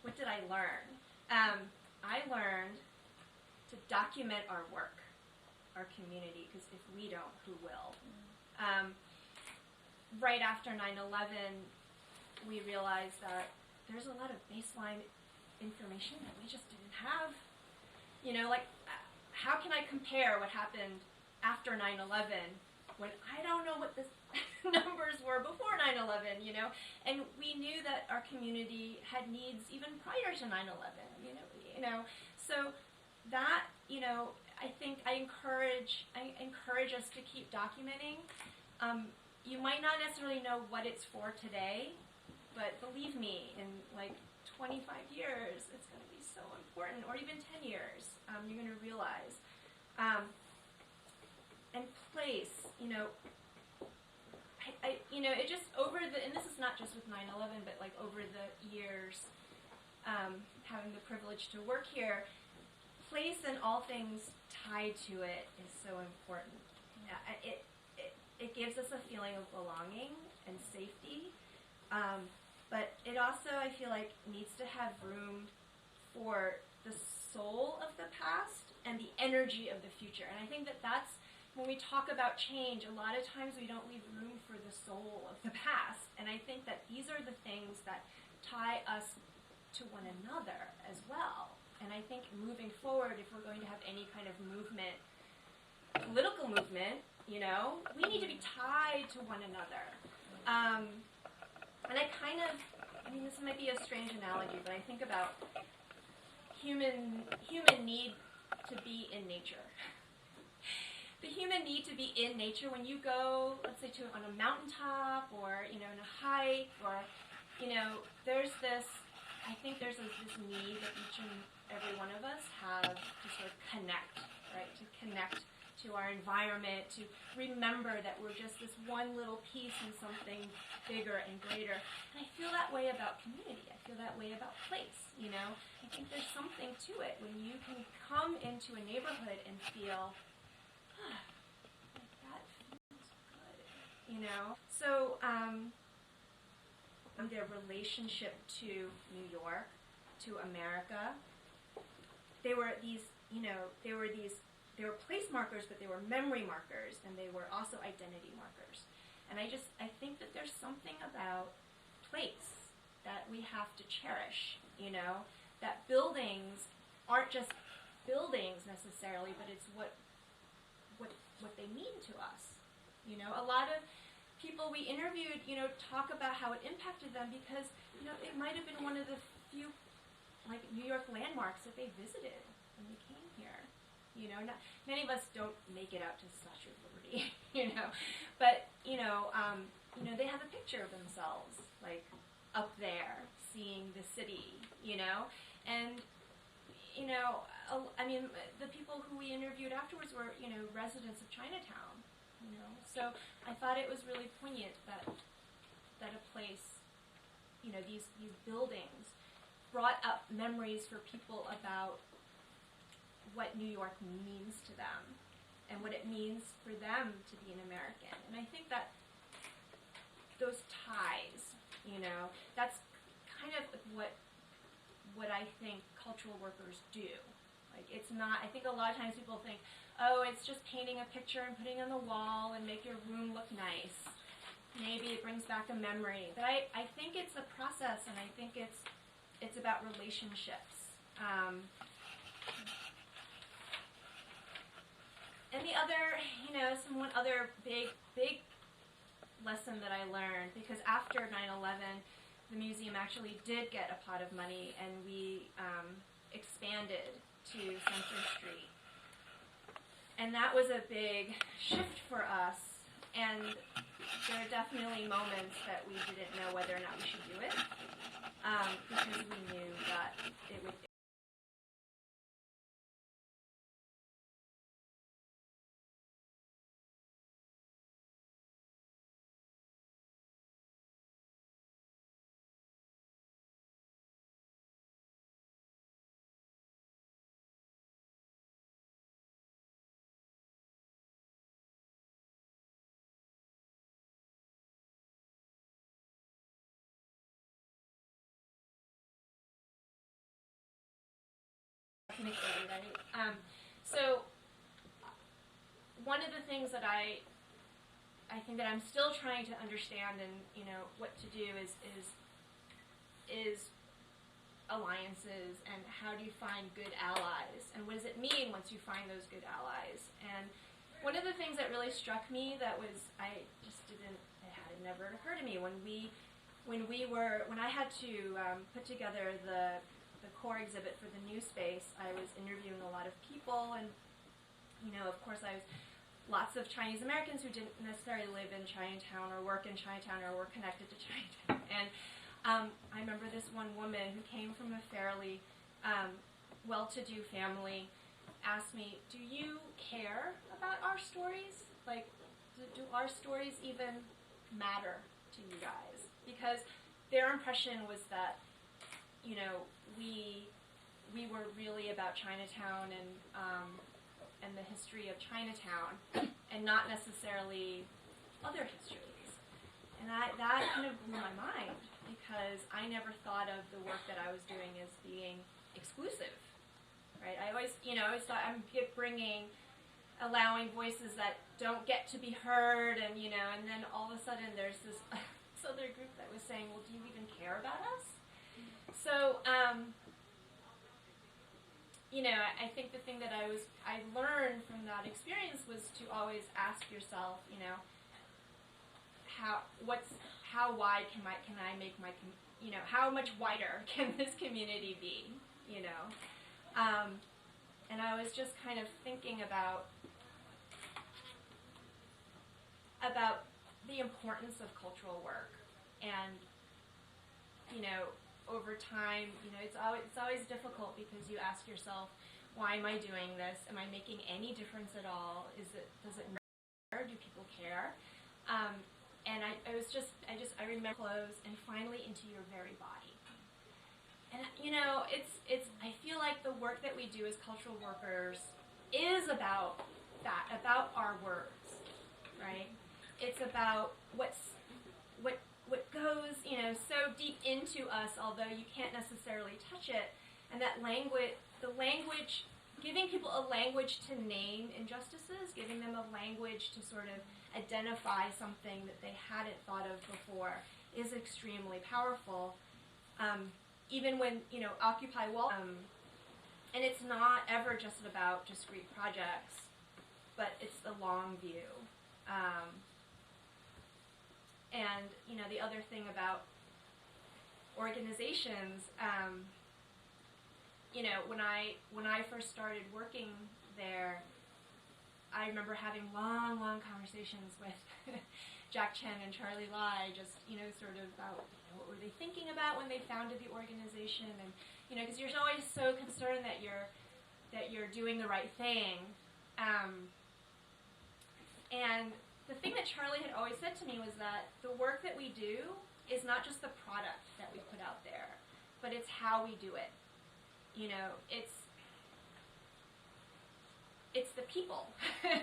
What did I learn? I learned to document our work, our community, because if we don't, who will? Right after 9/11, we realized that there's a lot of baseline information that we just didn't have. You know, like, how can I compare what happened after 9/11 when I don't know what the numbers were before 9/11, you know? And we knew that our community had needs even prior to 9/11, you know? So that, you know, I think I encourage us to keep documenting. You might not necessarily know what it's for today, but believe me, in like 25 years, it's going to be so important, or even 10 years, you're going to realize. And place, you know, you know, it just and this is not just with 9/11, but like over the years, having the privilege to work here, place and all things tied to it is so important. It gives us a feeling of belonging and safety, but it also, I feel like, needs to have room for the soul of the past and the energy of the future. And I think that that's, when we talk about change, a lot of times we don't leave room for the soul of the past. And I think that these are the things that tie us to one another as well. And I think moving forward, if we're going to have any kind of movement, political movement, you know, we need to be tied to one another. And I mean, this might be a strange analogy, but I think about human need to be in nature. The human need to be in nature, when you go, let's say, on a mountaintop, or, you know, in a hike, or you know, there's this, I think there's this need that each and every one of us have to sort of connect, right? To connect to our environment, to remember that we're just this one little piece in something bigger and greater. And I feel that way about community. I feel that way about place, you know? I think there's something to it when you can come into a neighborhood and feel, like that feels good, you know? So, their relationship to New York, to America, they were these, you know, they were place markers, but they were memory markers, and they were also identity markers. And I think that there's something about place that we have to cherish, you know, that buildings aren't just buildings necessarily, but it's what they mean to us. You know, a lot of people we interviewed, you know, talk about how it impacted them because, you know, it might have been one of the few, like, New York landmarks that they visited when they came here. You know, many of us don't make it out to Statue of Liberty, you know, but, you know, they have a picture of themselves, like, up there, seeing the city, you know, and, you know, I mean, the people who we interviewed afterwards were, you know, residents of Chinatown, you know, so I thought it was really poignant that a place, you know, these buildings brought up memories for people about what New York means to them and what it means for them to be an American. And I think that those ties, you know, that's kind of what I think cultural workers do. Like, it's not, I think a lot of times people think, oh, it's just painting a picture and putting it on the wall and make your room look nice. Maybe it brings back a memory. But I think it's a process, and I think it's about relationships. And the other, you know, one other big lesson that I learned, because after 9/11, the museum actually did get a pot of money, and we expanded to Center Street. And that was a big shift for us, and there are definitely moments that we didn't know whether or not we should do it, because we knew that it would. Right? So one of the things that I think that I'm still trying to understand and, you know, what to do is alliances, and how do you find good allies, and what does it mean once you find those good allies. And one of the things that really struck me that was, it had never occurred to me when I had to put together the core exhibit for the new space. I was interviewing a lot of people, and, you know, of course, lots of Chinese Americans who didn't necessarily live in Chinatown or work in Chinatown or were connected to Chinatown. And I remember this one woman who came from a fairly well-to-do family asked me, "Do you care about our stories? Like, do our stories even matter to you guys?" Because their impression was that, you know, we were really about Chinatown and the history of Chinatown, and not necessarily other histories. And that kind of blew my mind, because I never thought of the work that I was doing as being exclusive, right? I always thought I'm allowing voices that don't get to be heard, and, you know, and then all of a sudden there's this other group that was saying, well, do you even care about us? So, you know, I think the thing that I learned from that experience was to always ask yourself, you know, how wide can I make my, you know, how much wider can this community be, you know? And I was just kind of thinking about the importance of cultural work, and over time, it's always difficult because you ask yourself, why am I doing this? Am I making any difference at all? Does it matter? Do people care? And I remember clothes and finally into your very body. And I feel like the work that we do as cultural workers is about that, about our words, right? It's about what goes, so deep into us, although you can't necessarily touch it, and that language, giving people a language to name injustices, giving them a language to sort of identify something that they hadn't thought of before is extremely powerful. Even when, Occupy Wall, and it's not ever just about discrete projects, but it's the long view. And, the other thing about organizations, when I first started working there, I remember having long, long conversations with Jack Chen and Charlie Lai, just, sort of about what were they thinking about when they founded the organization, and, because you're always so concerned that you're doing the right thing. And the thing that Charlie had always said to me was that the work that we do is not just the product that we put out there, but it's how we do it. It's the people, and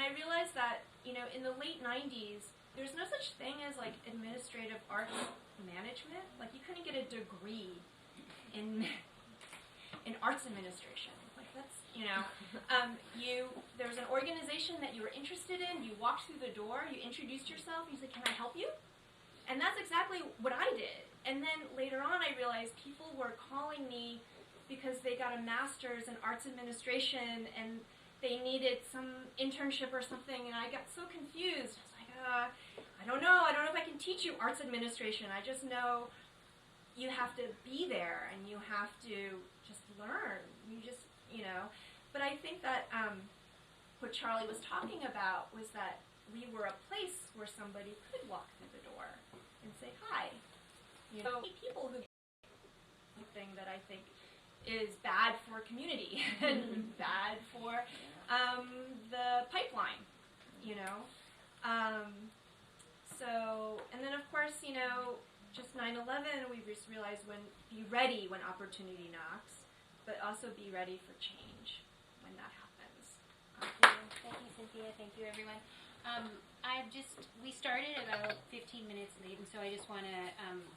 I realized that, in the late 90s, there's no such thing as, like, administrative arts management. Like, you couldn't get a degree in arts administration. Like, that's, there was an organization that you were interested in, you walked through the door, you introduced yourself, you said, can I help you? And that's exactly what I did. And then later on I realized people were calling me because they got a master's in arts administration and they needed some internship or something, and I got so confused. I was like, I don't know if I can teach you arts administration. I just know you have to be there and you have to just learn. You just, But I think that what Charlie was talking about was that we were a place where somebody could walk through the door and say hi. People who something that I think is bad for community and bad for the pipeline, So, and then of course, just 9/11, we just realized be ready when opportunity knocks, but also be ready for change when that happens. Thank you, Cynthia. Thank you, everyone. We started about 15 minutes late, and so I just want to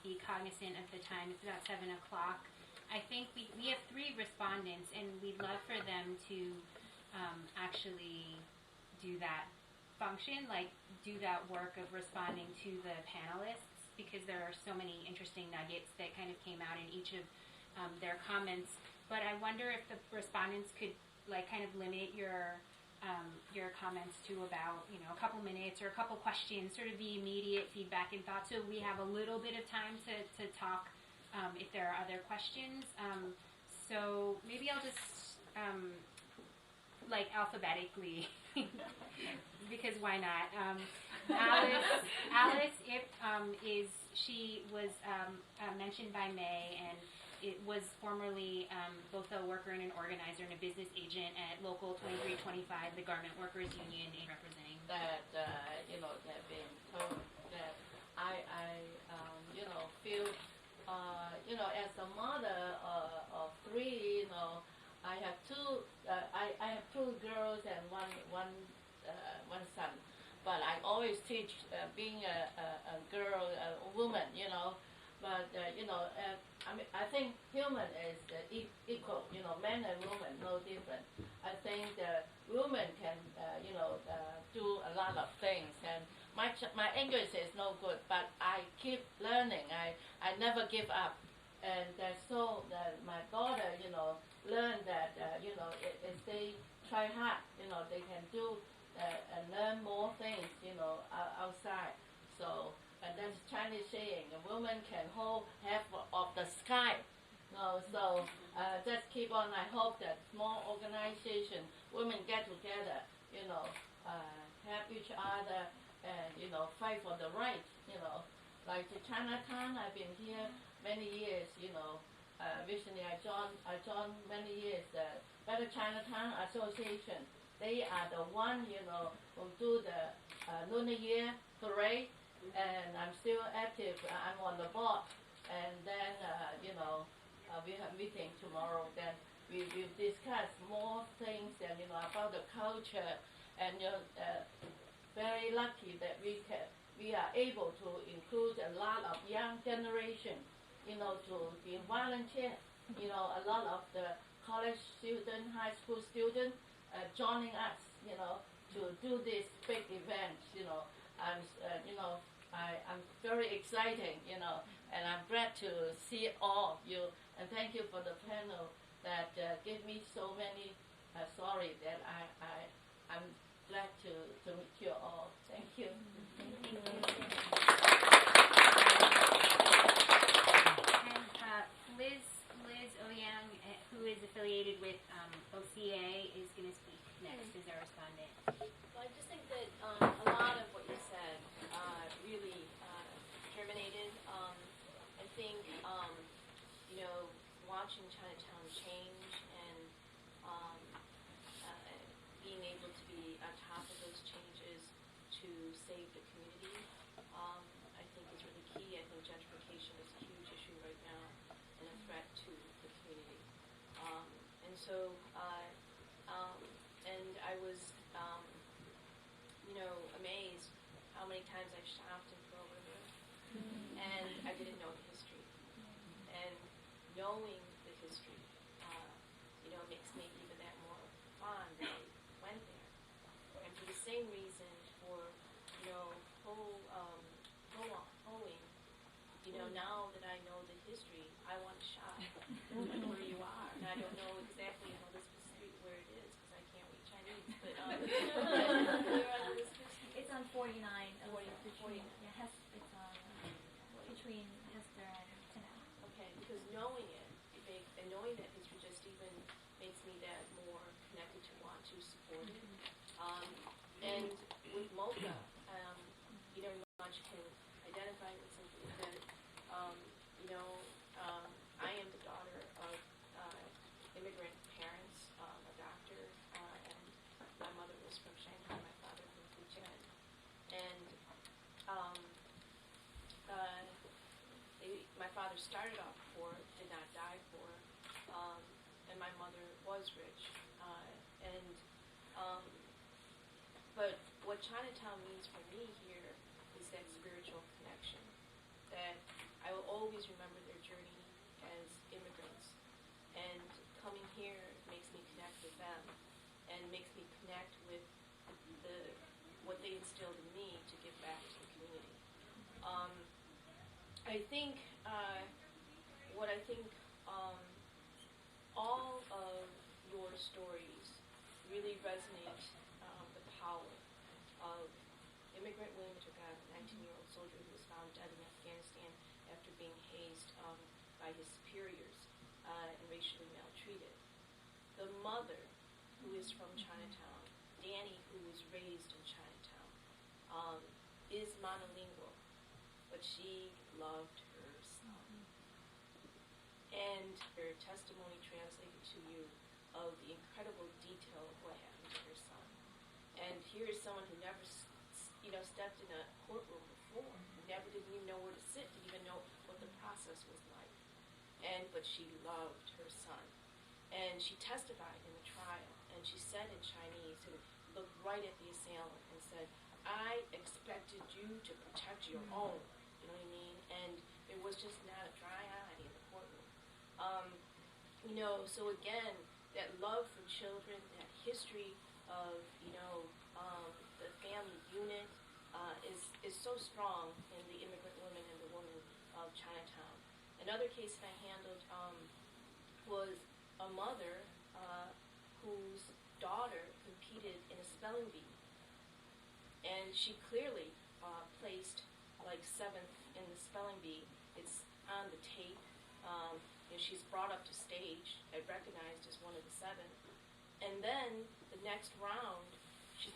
be cognizant of the time. It's about 7 o'clock. I think we have 3 respondents, and we'd love for them to actually do that function, like do that work of responding to the panelists, because there are so many interesting nuggets that kind of came out in each of their comments. But I wonder if the respondents could kind of limit your comments to about a couple minutes or a couple questions, sort of the immediate feedback and thoughts, so we have a little bit of time to talk if there are other questions. So maybe I'll just alphabetically because why not? Alice she was mentioned by May, and it was formerly both a worker and an organizer and a business agent at Local 2325, the Garment Workers Union, representing that they've been told that I feel as a mother of 3, I have 2 girls and one son, but I always teach being a girl, a woman, but I think human is equal, men and women, no different. I think women can do a lot of things, and my English is no good, but I keep learning. I never give up, and so my daughter learned that if they try hard, they can do and learn more things outside. So. And that's Chinese saying, a woman can hold half of the sky. So just keep on. I hope that small organization, women get together, help each other, and fight for the right, like the Chinatown, I've been here many years, recently I joined many years the Better Chinatown Association. They are the one, who do the Lunar Year parade, and I'm still active. I'm on the board, and then, we have meeting tomorrow. Then we will discuss more things and, about the culture, and, very lucky that we are able to include a lot of young generation, to be volunteer. A lot of the college student, high school student, joining us, to do this big event. I'm very exciting, and I'm glad to see all of you. And thank you for the panel that give me so many stories that I'm glad to meet you all. Thank you. And Liz Ouyang, who is affiliated with OCA, is going to speak next as our respondent. Well, I just think that a lot of what you said really germinated. I think, watching Chinatown change and being able to be on top of those changes to save the community, I think is really key. I think gentrification is a huge issue right now and a threat to the community. And I was, amazed how many times I shopped in Pearl River, and I didn't know the history. And knowing the history, makes me even that more fond that I went there. And for the same reason, for hoeing, now that I know the history, I want to shop where you are. And I don't know exactly on Elizabeth Street where it is because I can't read Chinese. But where on Elizabeth Street? It's on 49. 49. Yeah, it's on between Hester and Chinatown. Okay, because knowing it, and knowing that history just even makes me that more connected to want to support it. And with MOCA, much can identify with something that, I am the daughter of immigrant parents, a doctor, and my mother was from Shanghai, my father from Fujian. And my father started off poor, did not die poor, and my mother was rich. But what Chinatown means for me here is that spiritual connection, that I will always remember their journey as immigrants. And coming here makes me connect with them and makes me connect with what they instilled in me to give back to the community. I think all of your stories really resonate the power of immigrant women who got a 19-year-old soldier who was found dead in Afghanistan after being hazed by his superiors and racially maltreated. The mother, who is from Chinatown, Danny, who was raised in Chinatown, is monolingual, but she loved her son. And her testimony translated to you of the incredible detail of what happened to her son. And here is someone who never stepped in a courtroom before, who never didn't even know where to sit, didn't even know what the process was like. But she loved her son. And she testified in the trial, and she said in Chinese, and looked right at the assailant and said, I expected you to protect your own, you know what I mean? And there was just not a dry eye in the courtroom. So again, that love for children, that history of, the family unit is so strong in the immigrant women and the women of Chinatown. Another case that I handled was a mother whose daughter competed in a spelling bee. And she clearly placed like 7th in the spelling bee. It's on the tape. She's brought up to stage, recognized as one of the 7. And then the next round, she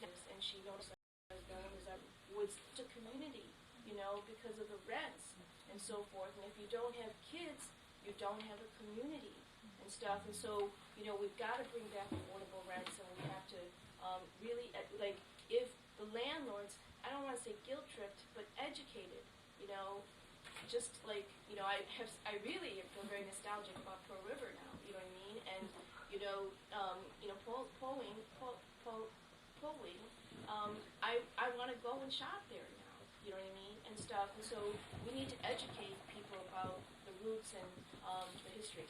noticed that was the community, you know, because of the rents and so forth. And if you don't have kids, you don't have a community and stuff. And so, you know, we've got to bring back affordable rents, and we have to really, like, if the landlords, I don't want to say guilt-tripped, but educated, you know, just like, you know, I really feel very nostalgic about Pearl River now, you know what I mean? And, polling, I want to go and shop there now, you know what I mean, and stuff. And so we need to educate people about the roots and the history.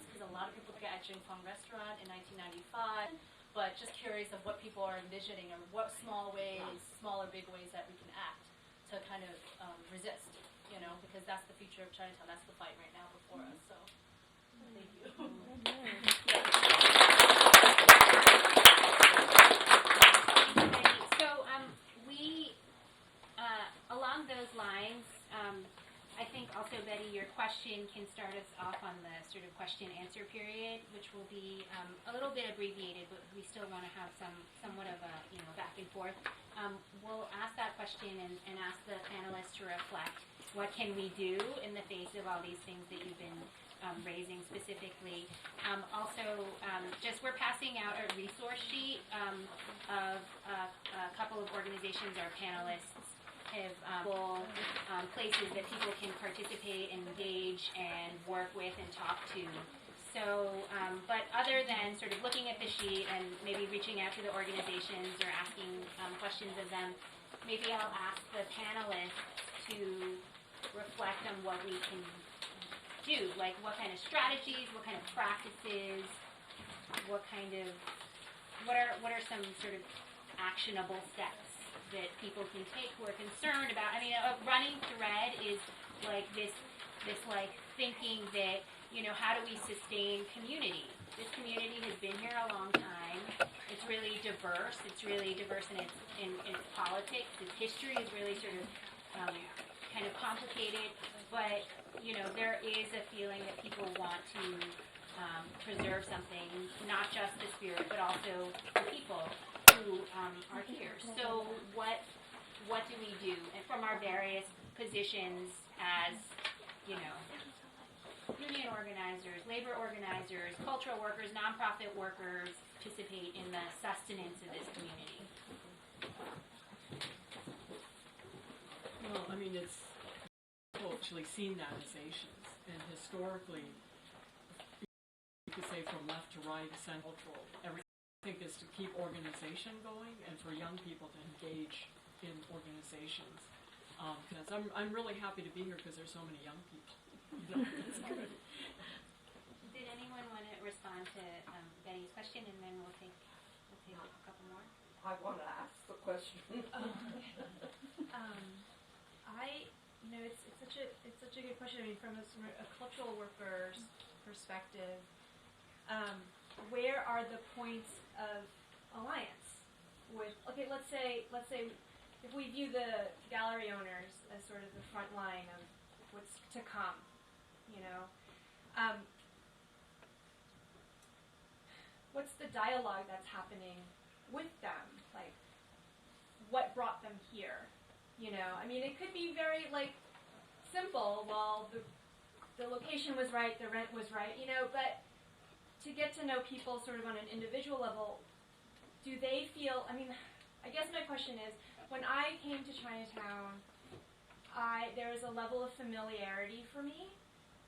Because a lot of people get Jing Fong Restaurant in 1995, but just curious of what people are envisioning, or what small ways, small or big ways that we can act to kind of resist, you know, because that's the future of Chinatown. That's the fight right now before us. So, thank you. So we, along those lines, I think also, Betty, your question can start us off on the sort of question-answer period, which will be a little bit abbreviated, but we still want to have somewhat of a, you know, back and forth. We'll ask that question and ask the panelists to reflect what can we do in the face of all these things that you've been raising specifically. Also, just we're passing out a resource sheet of a couple of organizations our panelists have places that people can participate, engage, and work with and talk to. So, but other than sort of looking at the sheet and maybe reaching out to the organizations or asking questions of them, maybe I'll ask the panelists to reflect on what we can do, like what kind of strategies, what kind of practices, what are some sort of actionable steps that people can take who are concerned about. I mean, a running thread is like this like thinking that, you know, how do we sustain community? This community has been here a long time. It's really diverse. It's really diverse in its politics. Its history is really sort of kind of complicated. But, you know, there is a feeling that people want to preserve something, not just the spirit, but also the people who are here. So what do we do? And from our various positions as, you know, union organizers, labor organizers, cultural workers, nonprofit workers, participate in the sustenance of this community? Well, I mean, it's actually seen that as Asians, and historically, you could say from left to right, central, everything is to keep organization going and for young people to engage in organizations. Because I'm really happy to be here because there's so many young people. You know, that's good. Did anyone want to respond to Betty's question, and then we'll take a couple more? I want to ask the question. It's such a good question. I mean, from a cultural worker's perspective, where are the points of alliance with? Okay, let's say if we view the gallery owners as sort of the front line of what's to come, you know, what's the dialogue that's happening with them? Like, what brought them here? You know, I mean, it could be very like simple. Well, the location was right, the rent was right, you know, but to get to know people sort of on an individual level, do they feel, I mean, I guess my question is, when I came to Chinatown, there was a level of familiarity for me,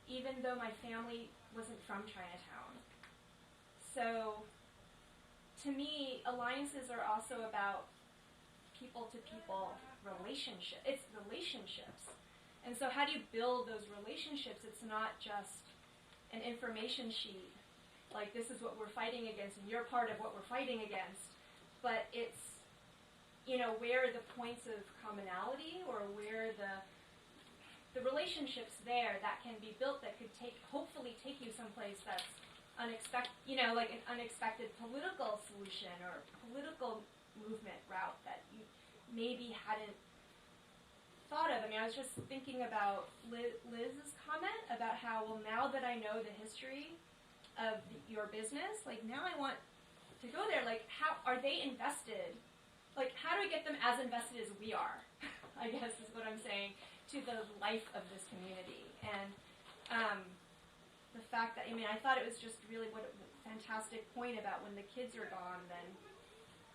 even though my family wasn't from Chinatown. So, to me, alliances are also about people-to-people relationship. It's relationships. And so how do you build those relationships? It's not just an information sheet, like this is what we're fighting against and you're part of what we're fighting against, but it's, you know, where are the points of commonality, or where the relationships there that can be built that could hopefully take you someplace that's unexpected, you know, like an unexpected political solution or political movement route that you maybe hadn't thought of. I mean, I was just thinking about Liz's comment about how, well, now that I know the history of your business, like now I want to go there. Like, how are they invested? Like, how do we get them as invested as we are? I guess is what I'm saying, to the life of this community. And the fact that, I mean, I thought it was just really what a fantastic point about when the kids are gone, then,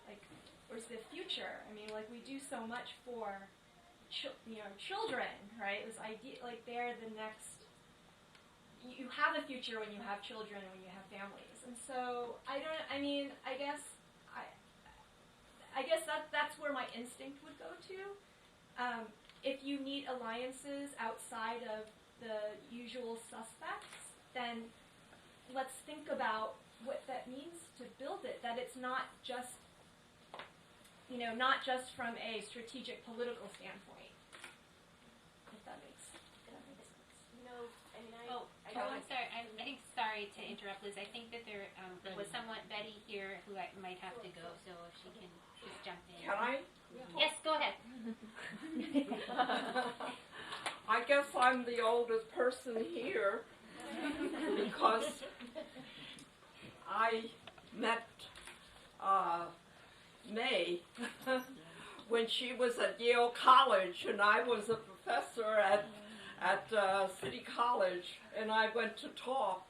like, where's the future? I mean, like, we do so much for, children, right? This idea, like, they're the next, you have a future when you have children, when you have families. And so, I guess that's where my instinct would go to. If you need alliances outside of the usual suspects, then let's think about what that means to build it, that it's not just, not just from a strategic political standpoint, if that makes sense. I'm sorry. I think, sorry to interrupt, Liz. I think that there was someone, Betty here, who might have to go, so if she can just jump in. Can I? Yes, go ahead. I guess I'm the oldest person here because I met May when she was at Yale College and I was a professor at City College, and I went to talk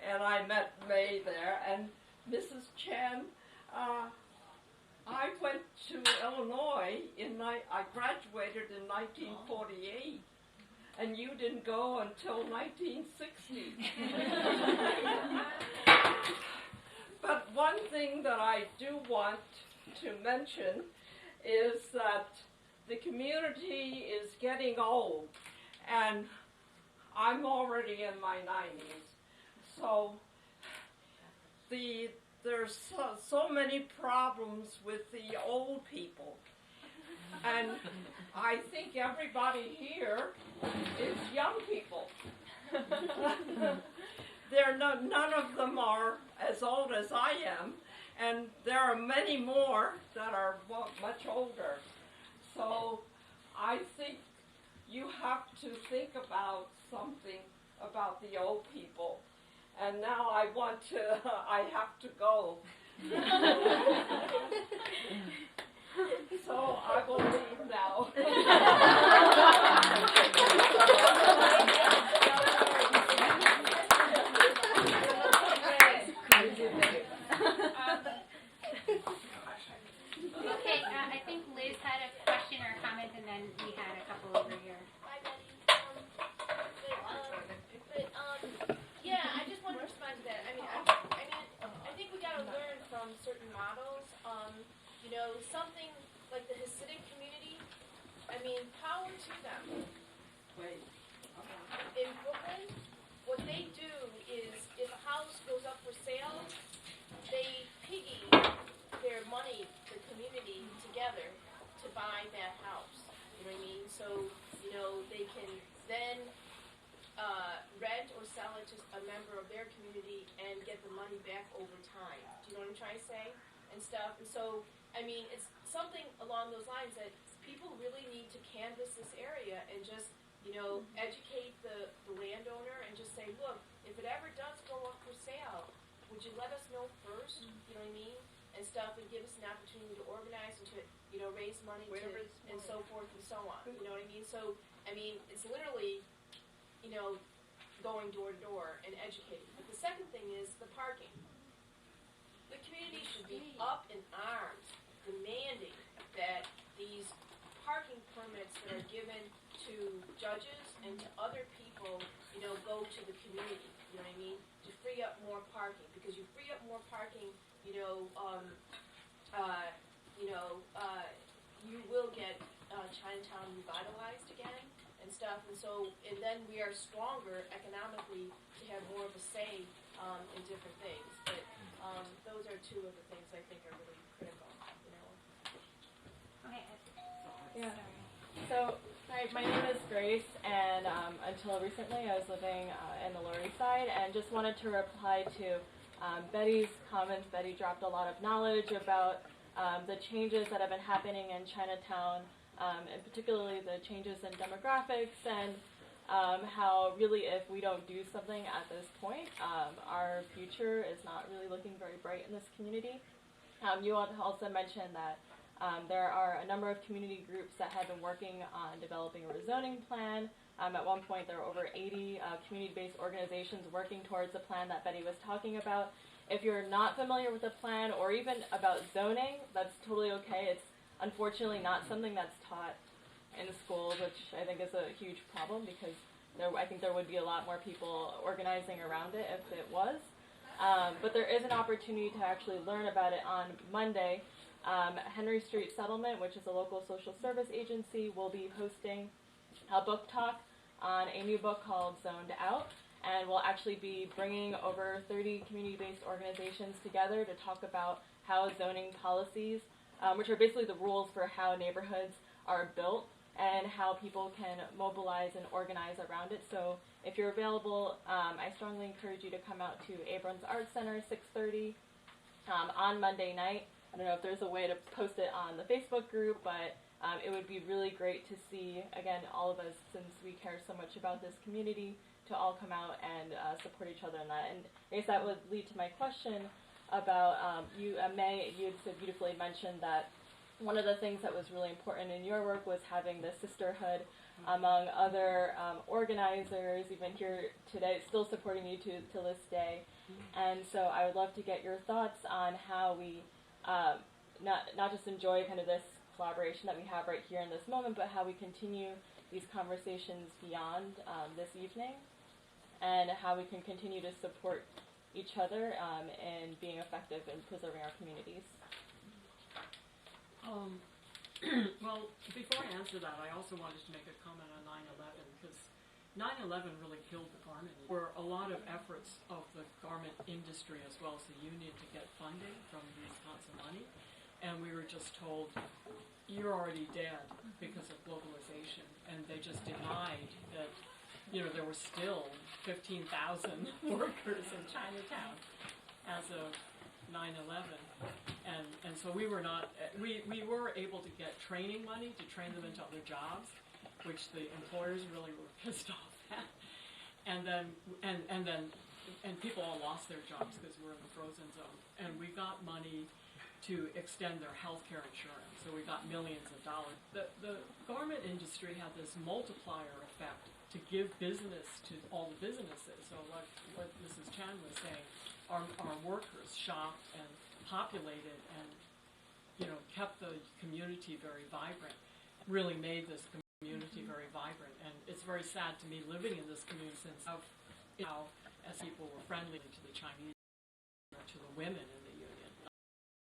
and I met May there. And Mrs. Chen, I went to Illinois I graduated in 1948, and you didn't go until 1960. But one thing that I do want to mention is that the community is getting old, and I'm already in my 90s. So there's so many problems with the old people. And I think everybody here is young people. None of them are as old as I am, and there are many more that are much older. So I think you have to think about something about the old people. And now I have to go. So I will leave now. Okay, I think Liz had a question or a comment, and then we had a couple over here. Hi, Betty. Yeah, I just want to respond to that. I think we got to learn from certain models. Something like the Hasidic community. Power to them. In Brooklyn, what they do is, if a house goes up for sale, they piggy their money, the community, together to buy that house. You know what I mean? So, they can then rent or sell it to a member of their community and get the money back over time. Do you know what I'm trying to say? And stuff. And so, it's something along those lines that people really need to canvass this area and just, educate the landowner and just say, look, if it ever does go up for sale, would you let us know first? You know what I mean? And stuff, and give us an opportunity to organize and to, raise money and so forth and so on. You know what I mean? So, it's literally, going door to door and educating. But the second thing is the parking. The community should be up in arms, demanding that these parking permits that are given to judges and to other people, go to the community. You know what I mean? To free up more parking, because you free up more parking, you will get Chinatown revitalized again and stuff, and then we are stronger economically to have more of a say in different things. But those are two of the things I think are really critical. Okay. Yeah. So, hi, my name is Grace, and until recently I was living in the Lower East Side, and just wanted to reply to Betty's comments. Betty dropped a lot of knowledge about the changes that have been happening in Chinatown, and particularly the changes in demographics, and how really if we don't do something at this point, our future is not really looking very bright in this community. You all also mentioned that There are a number of community groups that have been working on developing a rezoning plan. At one point, there were over 80 community-based organizations working towards the plan that Betty was talking about. If you're not familiar with the plan or even about zoning, that's totally okay. It's unfortunately not something that's taught in schools, which I think is a huge problem because I think there would be a lot more people organizing around it if it was. But there is an opportunity to actually learn about it on Monday. Henry Street Settlement, which is a local social service agency, will be hosting a book talk on a new book called Zoned Out, and we'll actually be bringing over 30 community-based organizations together to talk about how zoning policies, which are basically the rules for how neighborhoods are built, and how people can mobilize and organize around it. So if you're available, I strongly encourage you to come out to Abrams Arts Center, 6:30 on Monday night. I don't know if there's a way to post it on the Facebook group, but it would be really great to see, again, all of us, since we care so much about this community, to all come out and support each other in that. And I guess that would lead to my question about May. You had so beautifully mentioned that one of the things that was really important in your work was having the sisterhood among other organizers, even here today, still supporting you to this day. And so I would love to get your thoughts on how we not just enjoy kind of this collaboration that we have right here in this moment, but how we continue these conversations beyond this evening, and how we can continue to support each other in being effective in preserving our communities. Well, before I answer that, I also wanted to make a comment on 9/11, because 9/11 really killed the garment. There were a lot of efforts of the garment industry as well as the union to get funding from these pots of money, and we were just told, you're already dead because of globalization, and they just denied that, there were still 15,000 workers in Chinatown as of 9/11, and so we were not. We were able to get training money to train them into other jobs, which the employers really were pissed off at, and people all lost their jobs because we're in the frozen zone, and we got money to extend their health care insurance, so we got millions of dollars. The garment industry had this multiplier effect to give business to all the businesses. So what Mrs. Chan was saying, our workers shopped and populated and kept the community very vibrant, really made this community very vibrant. And it's very sad to me living in this community since how as people were friendly to the Chinese, to the women in the union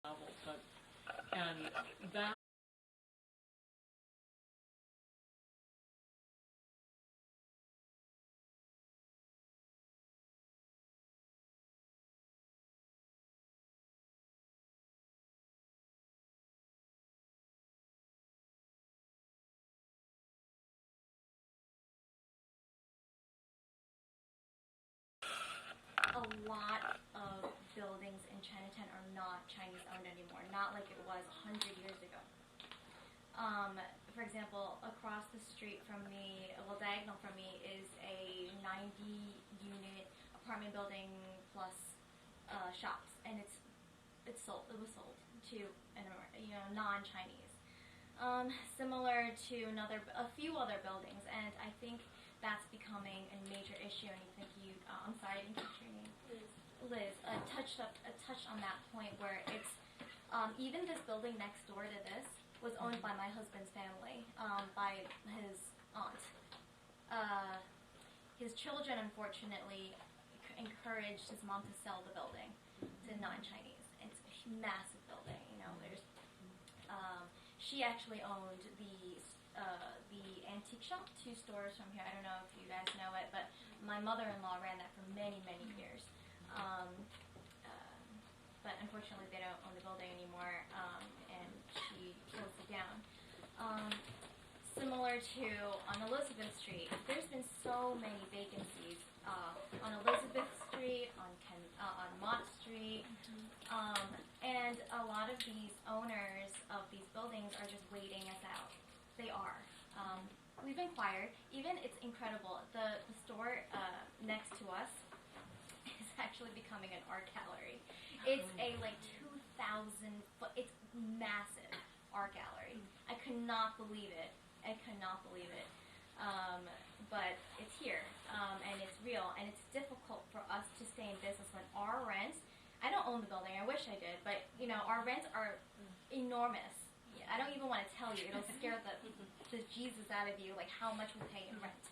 level, and that a lot of buildings in Chinatown are not Chinese owned anymore, not like it was 100 years ago. For example, across the street from me, diagonal from me, is a 90-unit apartment building plus shops, and it was sold to non-Chinese. Similar to a few other buildings, and I think that's becoming a major issue. And I think I'm sorry, I didn't catch your name. Liz touched on that point where it's even this building next door to this was owned by my husband's family, by his aunt. His children, unfortunately, encouraged his mom to sell the building to non-Chinese. It's a massive building, there's she actually owned the antique shop 2 stores from here. I don't know if you guys know it, but my mother-in-law ran that for many, many years. But unfortunately, they don't own the building anymore, and she closed it down. Similar to on Elizabeth Street, there's been so many vacancies on Elizabeth Street, on Mott Street, and a lot of these owners of these buildings are just waiting us out. They are. We've inquired. Even it's incredible. The store next to us is actually becoming an art gallery. It's a 2,000 foot. It's massive art gallery. I could not believe it. I could not believe it. But it's here, and it's real, and it's difficult for us to stay in business when our rents, I don't own the building, I wish I did, but our rents are enormous. I don't even want to tell you, it'll scare the Jesus out of you, like how much we pay in rent.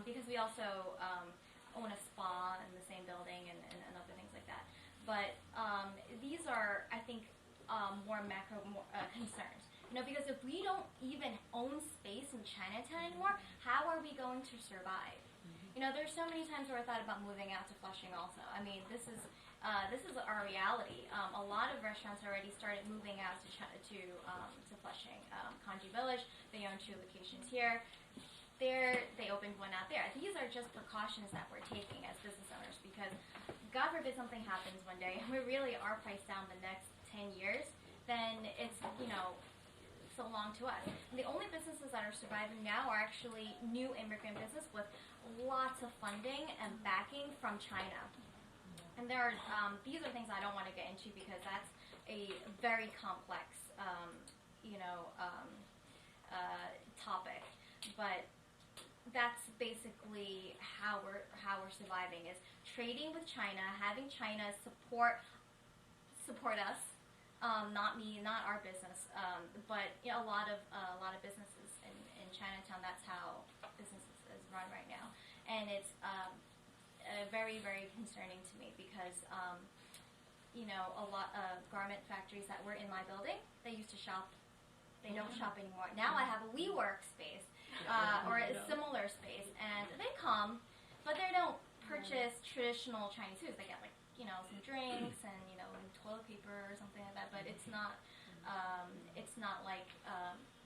Because we also own a spa in the same building and other things like that. But these are, I think, more macro concerns. Because if we don't even own space in Chinatown anymore, how are we going to survive? There's so many times where I thought about moving out to Flushing also. I mean, this is our reality. A lot of restaurants already started moving out to Flushing. Kanji Village, they own 2 locations here. They opened one out there. These are just precautions that we're taking as business owners because God forbid something happens one day and we really are priced down the next 10 years, then it's, so long to us. And the only businesses that are surviving now are actually new immigrant business with lots of funding and backing from China. And there are, these are things I don't want to get into because that's a very complex, topic. But that's basically how we're surviving is trading with China, having China support us. Not me, not our business, but a lot of businesses in Chinatown. That's how business is run right now, and it's very, very concerning to me because a lot of garment factories that were in my building, they used to shop. They don't shop anymore. Now I have a WeWork space or a similar space, and they come, but they don't purchase traditional Chinese foods. They get some drinks and toilet paper or something like that, but it's not like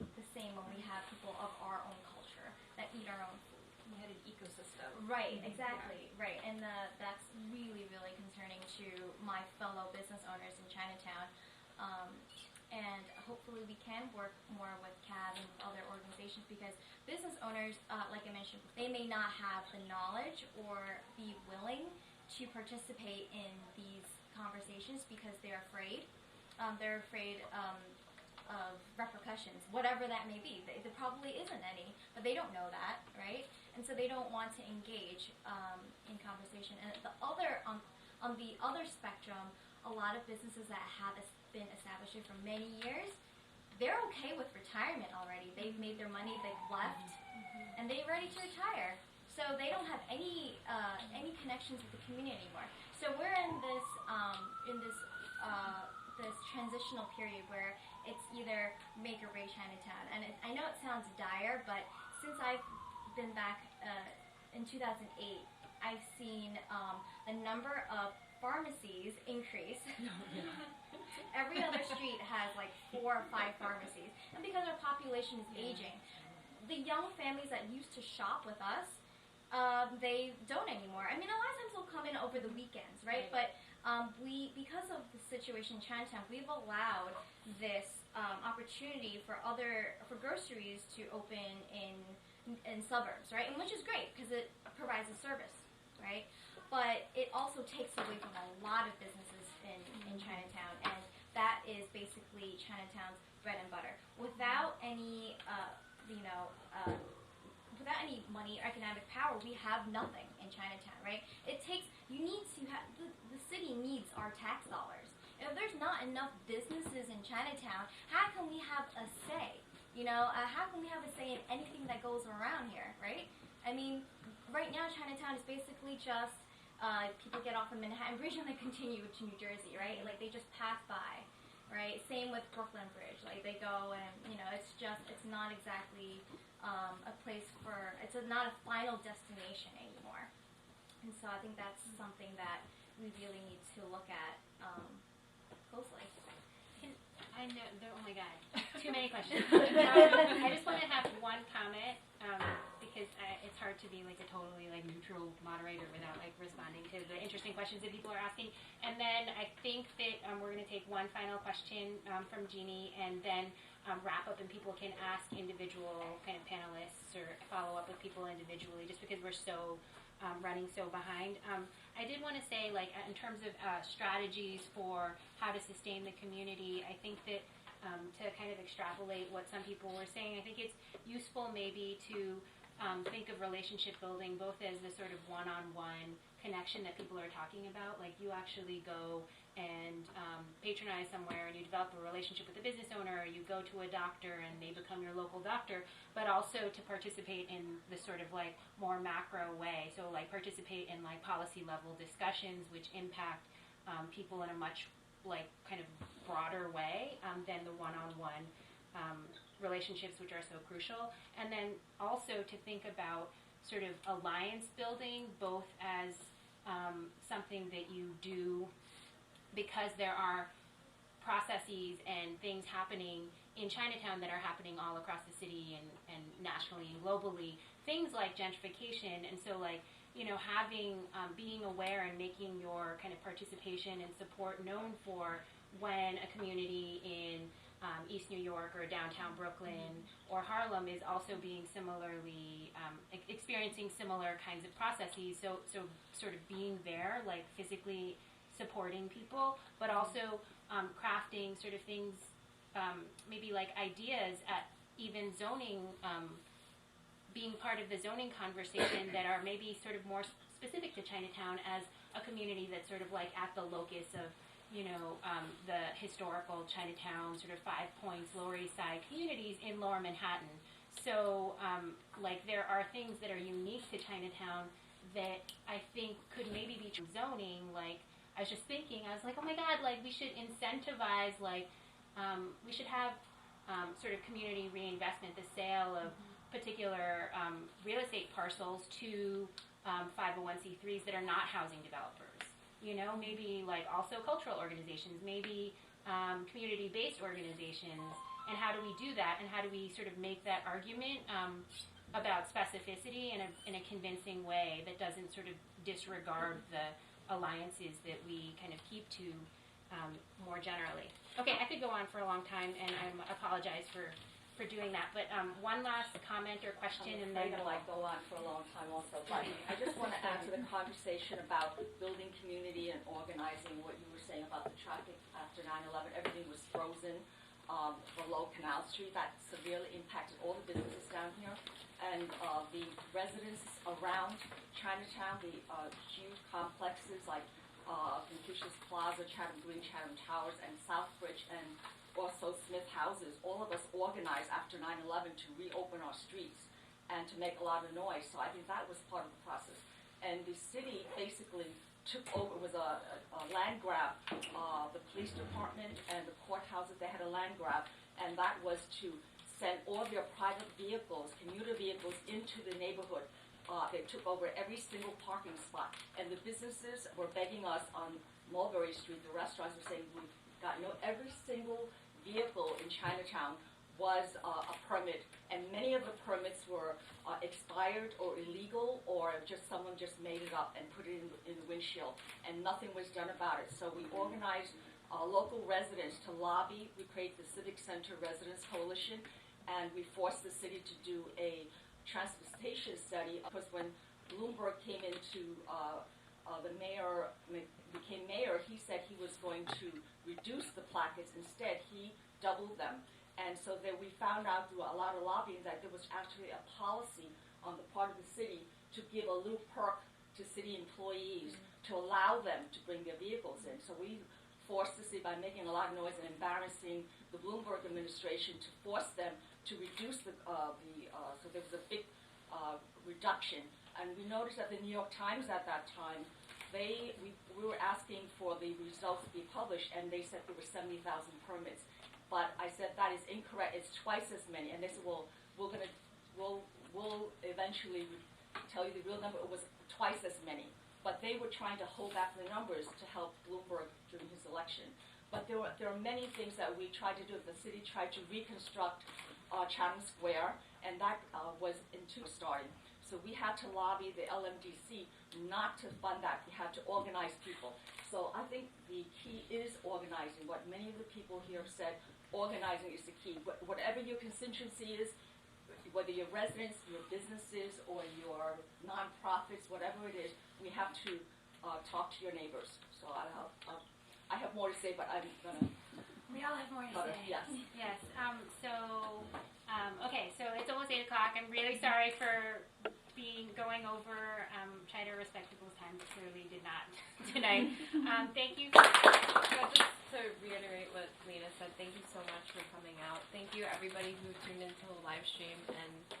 the same when we have people of our own culture that eat our own food. We had an ecosystem. Right, exactly, right, and that's really, really concerning to my fellow business owners in Chinatown. And hopefully we can work more with CAB and other organizations because business owners, like I mentioned, they may not have the knowledge or be willing to participate in these conversations because they're afraid. They're afraid of repercussions, whatever that may be. There probably isn't any, but they don't know that, right? And so they don't want to engage in conversation. And on the other spectrum, a lot of businesses that have been established here for many years, they're okay with retirement already. They've made their money, they've left, and they're ready to retire. So they don't have any connections with the community anymore. So we're in this transitional period where it's either make or break Chinatown. And I know it sounds dire, but since I've been back in 2008, I've seen the number of pharmacies increase. Every other street has like 4 or 5 pharmacies. And because our population is aging, the young families that used to shop with us, they don't anymore. I mean, a lot of times they'll come in over the weekends, right? But because of the situation in Chinatown, we've allowed this opportunity for groceries to open in suburbs, right? And which is great because it provides a service, right? But it also takes away from a lot of businesses in Chinatown, and that is basically Chinatown's bread and butter. Without any without any money or economic power, we have nothing in Chinatown, right? The city needs our tax dollars. If there's not enough businesses in Chinatown, how can we have a say? How can we have a say in anything that goes around here, right? I mean, right now Chinatown is basically just people get off of Manhattan Bridge and they continue to New Jersey, right? Like they just pass by, right? Same with Brooklyn Bridge. Like they go and it's not exactly a place it's not a final destination anymore. And so I think that's something that we really need to look at closely. I know, oh my God, too many questions. I just want to have one comment because it's hard to be like a totally like neutral moderator without like responding to the interesting questions that people are asking. And then I think that we're going to take one final question from Jeannie and then wrap up and people can ask individual kind of panelists or follow up with people individually just because we're so running so behind. I did want to say, like, in terms of strategies for how to sustain the community, I think that to kind of extrapolate what some people were saying. I think it's useful maybe to think of relationship building both as the sort of one-on-one connection that people are talking about, like you actually go and patronize somewhere and you develop a relationship with a business owner, or you go to a doctor and they become your local doctor, but also to participate in the sort of like more macro way, so like participate in like policy level discussions which impact people in a much like kind of broader way than the one-on-one relationships which are so crucial. And then also to think about sort of alliance building both as something that you do because there are processes and things happening in Chinatown that are happening all across the city and nationally and globally, things like gentrification. And so like, you know, having, being aware and making your kind of participation and support known for when a community in East New York or downtown Brooklyn or Harlem is also being similarly, experiencing similar kinds of processes. So sort of being there, like physically supporting people, but also crafting sort of things, maybe like ideas at even zoning, being part of the zoning conversation that are maybe sort of more specific to Chinatown as a community that's sort of like at the locus of, you know, the historical Chinatown sort of 5 Points, Lower East Side communities in Lower Manhattan. So, like, there are things that are unique to Chinatown that I think could maybe be zoning. Like, I was just thinking, I was like, oh my God, like, we should incentivize, like, we should have sort of community reinvestment, the sale of particular real estate parcels to 501c3s that are not housing developers. You know, maybe like also cultural organizations, maybe community-based organizations, and how do we do that, and how do we sort of make that argument about specificity in a convincing way that doesn't sort of disregard the alliances that we kind of keep to more generally. Okay, I could go on for a long time, and I apologize for doing that, but one last comment or question, and then I might go on for a long time also, but I just want to add to the conversation about building community and organizing what you were saying about the traffic after 9/11. Everything was frozen below Canal Street. That severely impacted all the businesses down here, and the residents around Chinatown, the huge complexes like Confucius Plaza, Chatham Green, Chatham Towers, and Southbridge, and also Smith Houses. All of us organized after 9/11 to reopen our streets and to make a lot of noise. So I think that was part of the process. And the city basically took over. It was a land grab. The police department and the courthouses, they had a land grab, and that was to send all their private vehicles, commuter vehicles, into the neighborhood. They took over every single parking spot, and the businesses were begging us on Mulberry Street. The restaurants were saying, we've got every single vehicle in Chinatown was a permit, and many of the permits were expired or illegal, or just someone just made it up and put it in the windshield, and nothing was done about it. So we organized local residents to lobby. We created the Civic Center Residents Coalition, and we forced the city to do a transportation study, because when Bloomberg came into the mayor, became mayor, he said he was going to reduce the plackets. Instead, he doubled them. And so then we found out through a lot of lobbying that there was actually a policy on the part of the city to give a little perk to city employees to allow them to bring their vehicles in. So we forced the city, by making a lot of noise and embarrassing the Bloomberg administration, to force them to reduce so there was a big reduction. And we noticed that the New York Times at that time, we were asking for the results to be published, and they said there were 70,000 permits. But I said that is incorrect. It's twice as many. And they said, well, we'll eventually tell you the real number. It was twice as many. But they were trying to hold back the numbers to help Bloomberg during his election. But there are many things that we tried to do. The city tried to reconstruct Chatham Square, and that was in starting. So we had to lobby the LMDC not to fund that. We had to organize people. So I think the key is organizing. What many of the people here have said, organizing is the key. Whatever your constituency is, whether your residents, your businesses, or your nonprofits, whatever it is, we have to talk to your neighbors. So I have more to say, but I'm going to We all have more to But, say. yes. Yes. Okay. So it's almost 8 o'clock. I'm really sorry for going over. Try to respect people's time, but clearly did not tonight. Thank you. Just to reiterate what Lena said, thank you so much for coming out. Thank you everybody who tuned into the live stream and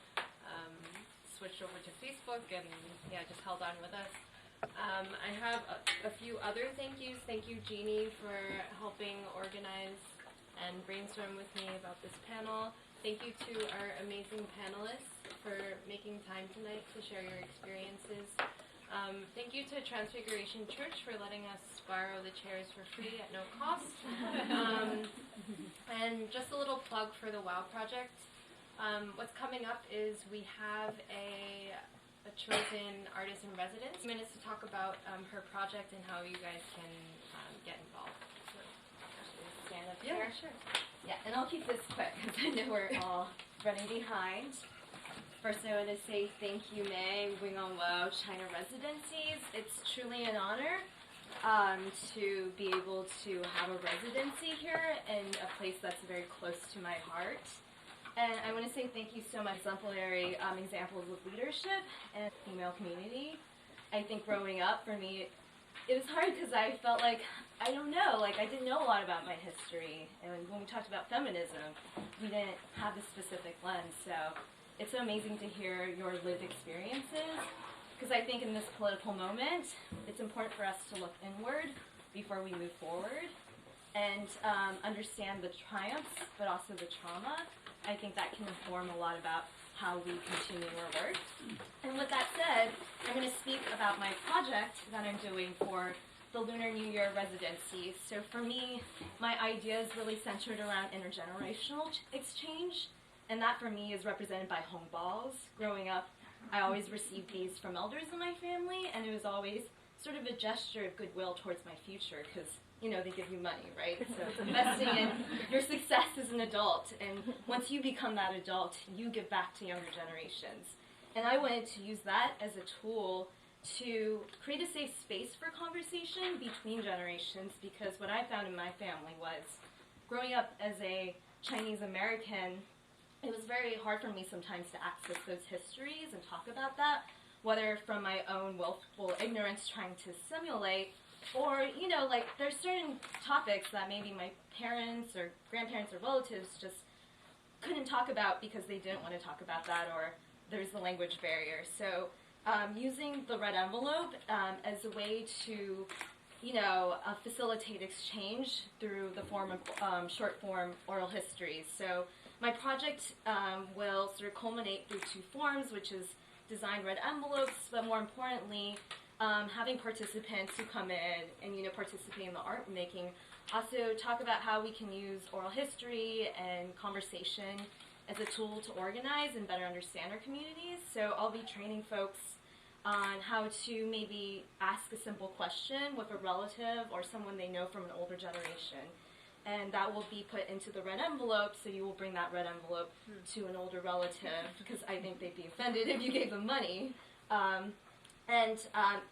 switched over to Facebook and just held on with us. I have a few other thank yous. Thank you, Jeannie, for helping organize and brainstorm with me about this panel. Thank you to our amazing panelists for making time tonight to share your experiences. Thank you to Transfiguration Church for letting us borrow the chairs for free at no cost. And just a little plug for the W.O.W Project. What's coming up is we have a chosen artist in residence. Minutes to talk about her project and how you guys can get involved. So, Stand up yeah, here. sure. Yeah, and I'll keep this quick because I know we're all running behind. First, I want to say thank you, May, W.O.W China Residencies. It's truly an honor to be able to have a residency here in a place that's very close to my heart. And I want to say thank you so much. Exemplary examples of leadership and female community. I think growing up, for me, it was hard because I felt like, I don't know, like I didn't know a lot about my history. And when we talked about feminism, we didn't have this specific lens. So it's so amazing to hear your lived experiences. Because I think in this political moment, it's important for us to look inward before we move forward and understand the triumphs, but also the trauma. I think that can inform a lot about how we continue our work. And with that said, I'm going to speak about my project that I'm doing for the Lunar New Year residency. So for me, my idea is really centered around intergenerational exchange, and that for me is represented by home balls. Growing up, I always received these from elders in my family, and it was always sort of a gesture of goodwill towards my future, because you know, they give you money, right? So it's investing in your success as an adult. And once you become that adult, you give back to younger generations. And I wanted to use that as a tool to create a safe space for conversation between generations, because what I found in my family was, growing up as a Chinese American, it was very hard for me sometimes to access those histories and talk about that, whether from my own willful ignorance trying to simulate, or, you know, like, there's certain topics that maybe my parents or grandparents or relatives just couldn't talk about because they didn't want to talk about that, or there's the language barrier. So using the red envelope as a way to, you know, facilitate exchange through the form of short form oral histories. So my project will sort of culminate through 2 forms, which is design red envelopes, but more importantly, having participants who come in and, you know, participate in the art making, also talk about how we can use oral history and conversation as a tool to organize and better understand our communities. So I'll be training folks on how to maybe ask a simple question with a relative or someone they know from an older generation. And that will be put into the red envelope, so you will bring that red envelope to an older relative, because I think they'd be offended if you gave them money. And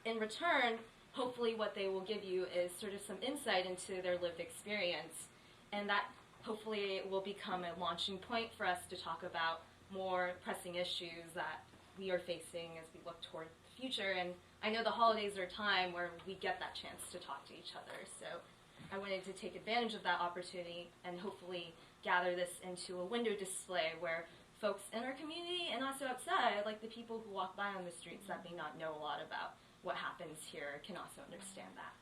in return, hopefully what they will give you is sort of some insight into their lived experience. And that hopefully will become a launching point for us to talk about more pressing issues that we are facing as we look toward the future. And I know the holidays are a time where we get that chance to talk to each other. So I wanted to take advantage of that opportunity and hopefully gather this into a window display where folks in our community and also outside, like the people who walk by on the streets that may not know a lot about what happens here, can also understand that.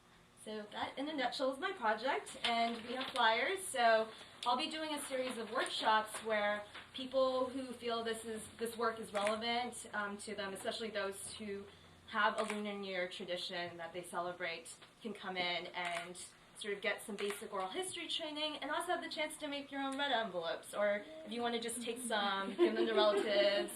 So that, in a nutshell, is my project, and we have flyers. So I'll be doing a series of workshops where people who feel this work is relevant to them, especially those who have a Lunar New Year tradition that they celebrate, can come in and sort of get some basic oral history training, and also have the chance to make your own red envelopes, or if you want to just take some, give them to relatives,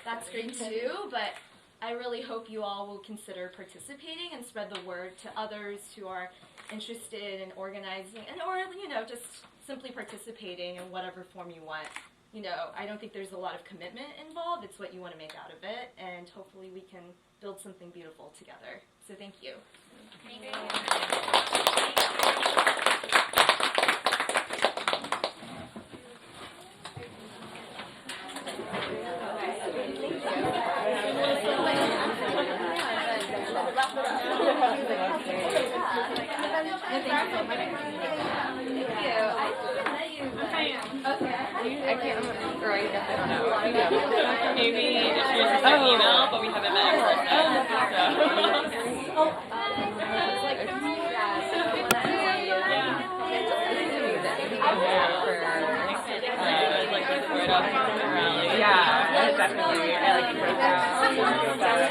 that's great too. But I really hope you all will consider participating and spread the word to others who are interested in organizing, and or, you know, just simply participating in whatever form you want. You know, I don't think there's a lot of commitment involved. It's what you want to make out of it, and hopefully we can build something beautiful together. So thank you. Thank you. through email, but we haven't met in person. Like the rally. Yeah, definitely. I like the breakouts.